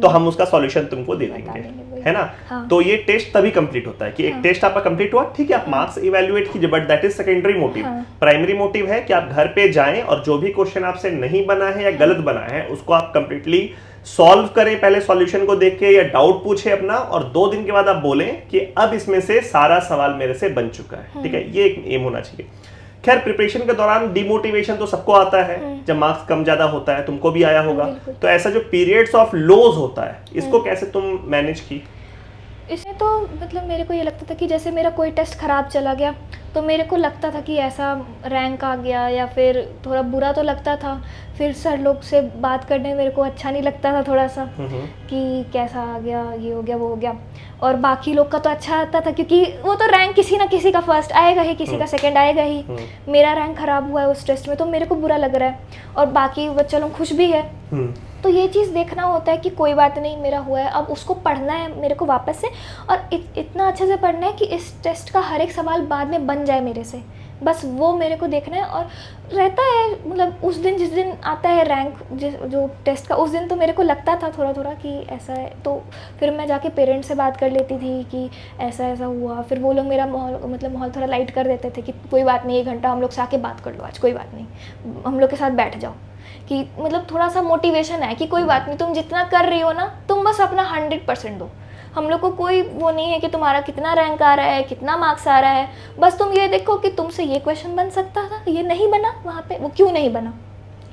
तो हम उसका सॉल्यूशन तुमको दे देंगे, है ना। हाँ। तो ये टेस्ट तभी कंप्लीट होता है कि एक टेस्ट आपका कंप्लीट हुआ, ठीक है, आप मार्क्स इवैल्यूएट कीजिए, but that is secondary motive. Primary motive है कि आप घर पे जाएं और जो भी क्वेश्चन आपसे नहीं बना है या गलत बना है उसको आप कंप्लीटली सॉल्व करें, पहले सॉल्यूशन को देख के या डाउट पूछे अपना, और 2 दिन के बाद आप बोलें कि अब इसमें से सारा सवाल मेरे से बन चुका है, ठीक है। ये एक एम होना चाहिए। खैर, प्रिपरेशन के दौरान डिमोटिवेशन तो सबको आता है, जब मार्क्स कम ज्यादा होता है, तुमको भी आया होगा। तो ऐसा जो पीरियड्स ऑफ लोज होता है, इसको कैसे तुम मैनेज की? इसमें तो मतलब मेरे को ये लगता था कि जैसे मेरा कोई टेस्ट ख़राब चला गया तो मेरे को लगता था कि ऐसा रैंक आ गया, या फिर थोड़ा बुरा तो लगता था। फिर सर लोग से बात करने में मेरे को अच्छा नहीं लगता था थोड़ा सा, कि कैसा आ गया, ये हो गया, वो हो गया। और बाकी लोग का तो अच्छा आता था, क्योंकि वो तो रैंक किसी ना किसी का फर्स्ट आएगा ही, किसी का सेकंड आएगा ही। मेरा रैंक ख़राब हुआ है उस टेस्ट में तो मेरे को बुरा लग रहा है, और बाकी बच्चे लोग खुश भी है। तो ये चीज़ देखना होता है कि कोई बात नहीं, मेरा हुआ है, अब उसको पढ़ना है मेरे को वापस से, और इतना अच्छे से पढ़ना है कि इस टेस्ट का हर एक सवाल बाद में बन जाए मेरे से। बस वो मेरे को देखना है। और रहता है मतलब उस दिन जिस दिन आता है रैंक जो टेस्ट का, उस दिन तो मेरे को लगता था थोड़ा थोड़ा कि ऐसा है, तो फिर मैं जाके पेरेंट्स से बात कर लेती थी कि ऐसा ऐसा हुआ। फिर वो लोग मेरा माहौल थोड़ा लाइट कर देते थे कि कोई बात नहीं, 1 घंटा हम लोग से आके बात कर लो, आज कोई बात नहीं, हम लोग के साथ बैठ जाओ। कि मतलब थोड़ा सा मोटिवेशन है कि कोई बात नहीं, तुम जितना कर रही हो ना, तुम बस अपना 100% दो। हम लोग को कोई वो नहीं है कि तुम्हारा कितना रैंक आ रहा है, कितना मार्क्स आ रहा है, बस तुम ये देखो कि तुमसे ये क्वेश्चन बन सकता था, ये नहीं बना, वहाँ पे वो क्यों नहीं बना,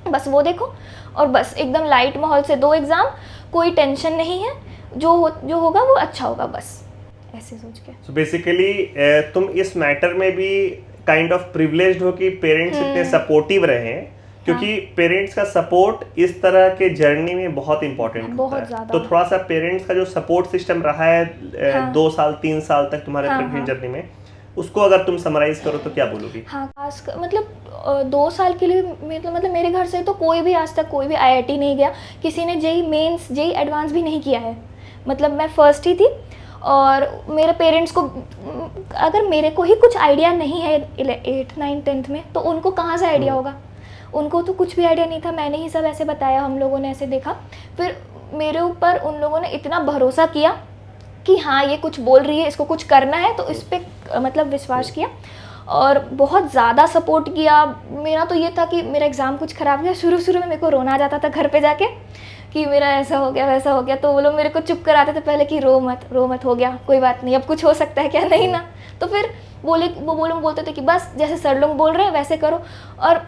बस वो देखो। और बस एकदम लाइट माहौल से दो एग्ज़ाम, कोई टेंशन नहीं है, जो होगा वो अच्छा होगा, बस ऐसे सोच के। सो बेसिकली तुम इस मैटर में भी काइंड ऑफ प्रिविलेज्ड हो कि पेरेंट्स इतने सपोर्टिव रहे हैं, क्योंकि पेरेंट्स का सपोर्ट इस तरह के जर्नी में बहुत इंपॉर्टेंट होता है। तो थोड़ा सा पेरेंट्स का जो सपोर्ट सिस्टम रहा है 2 साल 3 साल तक तुम्हारे प्रिपरेशन जर्नी में, उसको अगर तुम समराइज करो तो क्या बोलोगी? हाँ, खास मतलब 2 साल के लिए मतलब मेरे घर से तो कोई भी आज तक कोई भी IIT नहीं गया, किसी ने JEE मेंस JEE एडवांस भी नहीं किया है। मतलब मैं फर्स्ट ही थी। और मेरे पेरेंट्स को अगर मेरे को ही कुछ आइडिया नहीं है 8th 9th 10th में, तो उनको कहाँ से आइडिया होगा? उनको तो कुछ भी आइडिया नहीं था, मैंने ही सब ऐसे बताया, हम लोगों ने ऐसे देखा। फिर मेरे ऊपर उन लोगों ने इतना भरोसा किया कि हाँ ये कुछ बोल रही है, इसको कुछ करना है, तो इस पर मतलब विश्वास किया और बहुत ज़्यादा सपोर्ट किया। मेरा तो ये था कि मेरा एग्ज़ाम कुछ ख़राब गया, शुरू में मेरे को रोना आ जाता था घर पे जाके कि मेरा ऐसा हो गया वैसा हो गया, तो वो लोग मेरे को चुप कराते थे पहले कि रो मत, हो गया कोई बात नहीं, अब कुछ हो सकता है क्या, नहीं ना। तो फिर वो लोग बोलते थे कि बस जैसे सर लोग बोल रहे हैं वैसे करो। और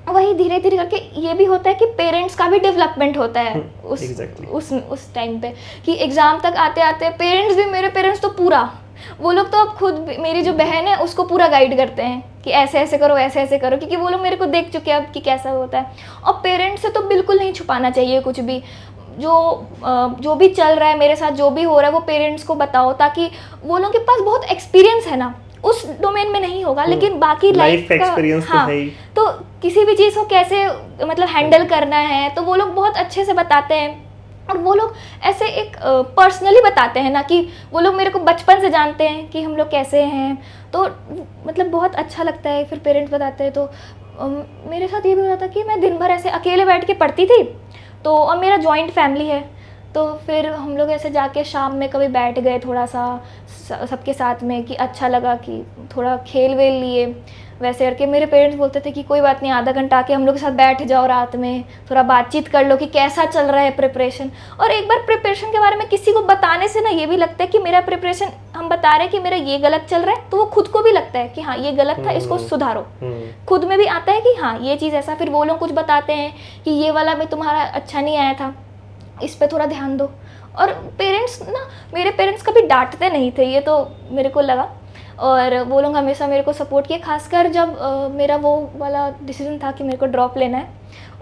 वही धीरे धीरे करके ये भी होता है कि पेरेंट्स का भी डेवलपमेंट होता है उस टाइम पे, कि एग्ज़ाम तक आते आते पेरेंट्स भी, मेरे पेरेंट्स तो पूरा, वो लोग तो अब खुद, मेरी जो बहन है उसको पूरा गाइड करते हैं कि ऐसे ऐसे करो, ऐसे ऐसे करो, क्योंकि वो लोग मेरे को देख चुके हैं अब कि कैसा होता है। और पेरेंट्स से तो बिल्कुल नहीं छुपाना चाहिए कुछ भी, जो भी चल रहा है मेरे साथ, जो भी हो रहा है वो पेरेंट्स को बताओ, ताकि वो लोग के पास बहुत एक्सपीरियंस है ना, उस डोमेन में नहीं होगा लेकिन बाकी लाइफ का एक्सपीरियंस हाँ, तो किसी भी चीज़ को कैसे मतलब हैंडल करना है, तो वो लोग बहुत अच्छे से बताते हैं। और वो लोग ऐसे एक पर्सनली बताते हैं ना, कि वो लोग मेरे को बचपन से जानते हैं कि हम लोग कैसे हैं, तो मतलब बहुत अच्छा लगता है। फिर पेरेंट्स बताते हैं, तो मेरे साथ ये भी होता था कि मैं दिन भर ऐसे अकेले बैठ के पढ़ती थी, तो और मेरा जॉइंट फैमिली है, तो फिर हम लोग ऐसे जाके शाम में कभी बैठ गए थोड़ा सा सबके साथ में, कि अच्छा लगा कि थोड़ा खेल वेल लिए वैसे करके। मेरे पेरेंट्स बोलते थे कि कोई बात नहीं, आधा घंटा आके हम लोग के साथ बैठ जाओ, रात में थोड़ा बातचीत कर लो कि कैसा चल रहा है प्रिपरेशन। और एक बार प्रिपरेशन के बारे में किसी को बताने से ना ये भी लगता है कि मेरा प्रिपरेशन, हम बता रहे हैं कि मेरा ये गलत चल रहा है, तो वो खुद को भी लगता है कि हाँ ये गलत था, इसको सुधारो। खुद में भी आता है कि हाँ ये चीज़ ऐसा। फिर वो लोग कुछ बताते हैं कि ये वाला भी तुम्हारा अच्छा नहीं आया था, इस पर थोड़ा ध्यान दो। और पेरेंट्स ना, मेरे पेरेंट्स कभी डांटते नहीं थे, ये तो मेरे को लगा। और वो लोग हमेशा मेरे को सपोर्ट किए, खासकर जब मेरा वो वाला डिसीजन था कि मेरे को ड्रॉप लेना है,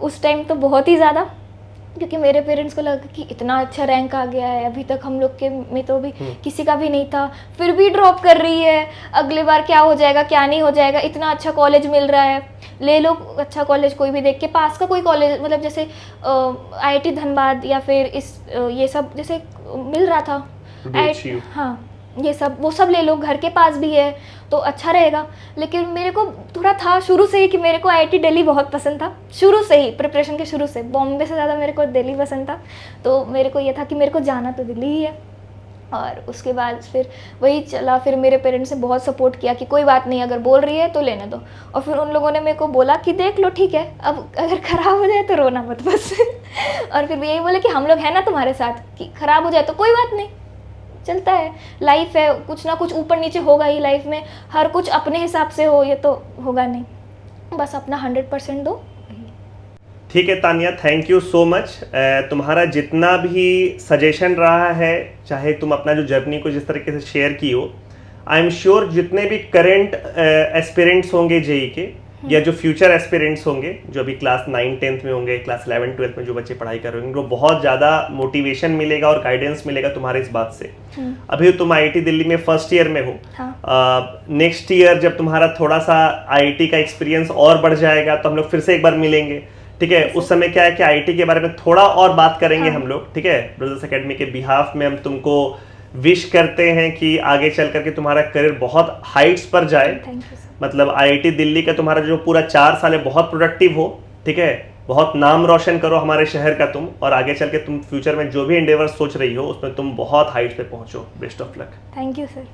उस टाइम तो बहुत ही ज़्यादा, क्योंकि मेरे पेरेंट्स को लगा कि इतना अच्छा रैंक आ गया है, अभी तक हम लोग के में तो भी किसी का भी नहीं था, फिर भी ड्रॉप कर रही है, अगली बार क्या हो जाएगा क्या नहीं हो जाएगा, इतना अच्छा कॉलेज मिल रहा है, ले लो अच्छा कॉलेज कोई भी देख के, पास का कोई कॉलेज, मतलब जैसे IIT धनबाद या फिर ये सब जैसे मिल रहा था, हाँ ये सब, वो सब ले लो, घर के पास भी है तो अच्छा रहेगा। लेकिन मेरे को थोड़ा था शुरू से ही कि मेरे को IIT दिल्ली बहुत पसंद था, शुरू से ही, प्रिपरेशन के शुरू से, बॉम्बे से ज़्यादा मेरे को दिल्ली पसंद था। तो मेरे को ये था कि मेरे को जाना तो दिल्ली ही है। और उसके बाद फिर वही चला, फिर मेरे पेरेंट्स ने बहुत सपोर्ट किया कि कोई बात नहीं, अगर बोल रही है तो लेने दो। और फिर उन लोगों ने मेरे को बोला कि देख लो ठीक है, अब अगर ख़राब हो जाए तो रोना मत बस। और फिर यही बोले कि हम लोग हैं ना तुम्हारे साथ, कि ख़राब हो जाए तो कोई बात नहीं, चलता है, लाइफ है, कुछ ना कुछ ऊपर नीचे होगा ही लाइफ में, हर कुछ अपने हिसाब से हो ये तो होगा नहीं, बस अपना 100% दो। ठीक है Tania, thank you so much. तुम्हारा जितना भी सजेशन रहा है, चाहे तुम अपना जो जर्नी को जिस तरीके से शेयर की हो, आई एम श्योर जितने भी करेंट एस्पिरेंट्स होंगे जेई के, या जो फ्यूचर एस्पिरेंट्स होंगे, जो अभी क्लास 9 10th में होंगे, क्लास 11 12th में जो बच्चे पढ़ाई कर रहे होंगे, उनको बहुत ज़्यादा मोटिवेशन मिलेगा और गाइडेंस मिलेगा तुम्हारे इस बात से। अभी तुम IIT दिल्ली में फर्स्ट ईयर में हो, नेक्स्ट ईयर जब तुम्हारा थोड़ा सा IIT का एक्सपीरियंस और बढ़ जाएगा तो हम लोग फिर से एक बार मिलेंगे, ठीक है। उस समय क्या है कि IIT के बारे में थोड़ा और बात करेंगे हम लोग, ठीक है। ब्रदर्स एकेडमी के बिहाफ में हम तुमको विश करते हैं कि आगे चल करके तुम्हारा करियर बहुत हाइट्स पर जाए। Thank you sir. मतलब आईआईटी दिल्ली का तुम्हारा जो पूरा 4 साल है बहुत प्रोडक्टिव हो, ठीक है, बहुत नाम रोशन करो हमारे शहर का तुम, और आगे चल के तुम फ्यूचर में जो भी एंडेवर सोच रही हो उसमें तुम बहुत हाइट्स पे पहुंचो। Best of luck. Thank you sir.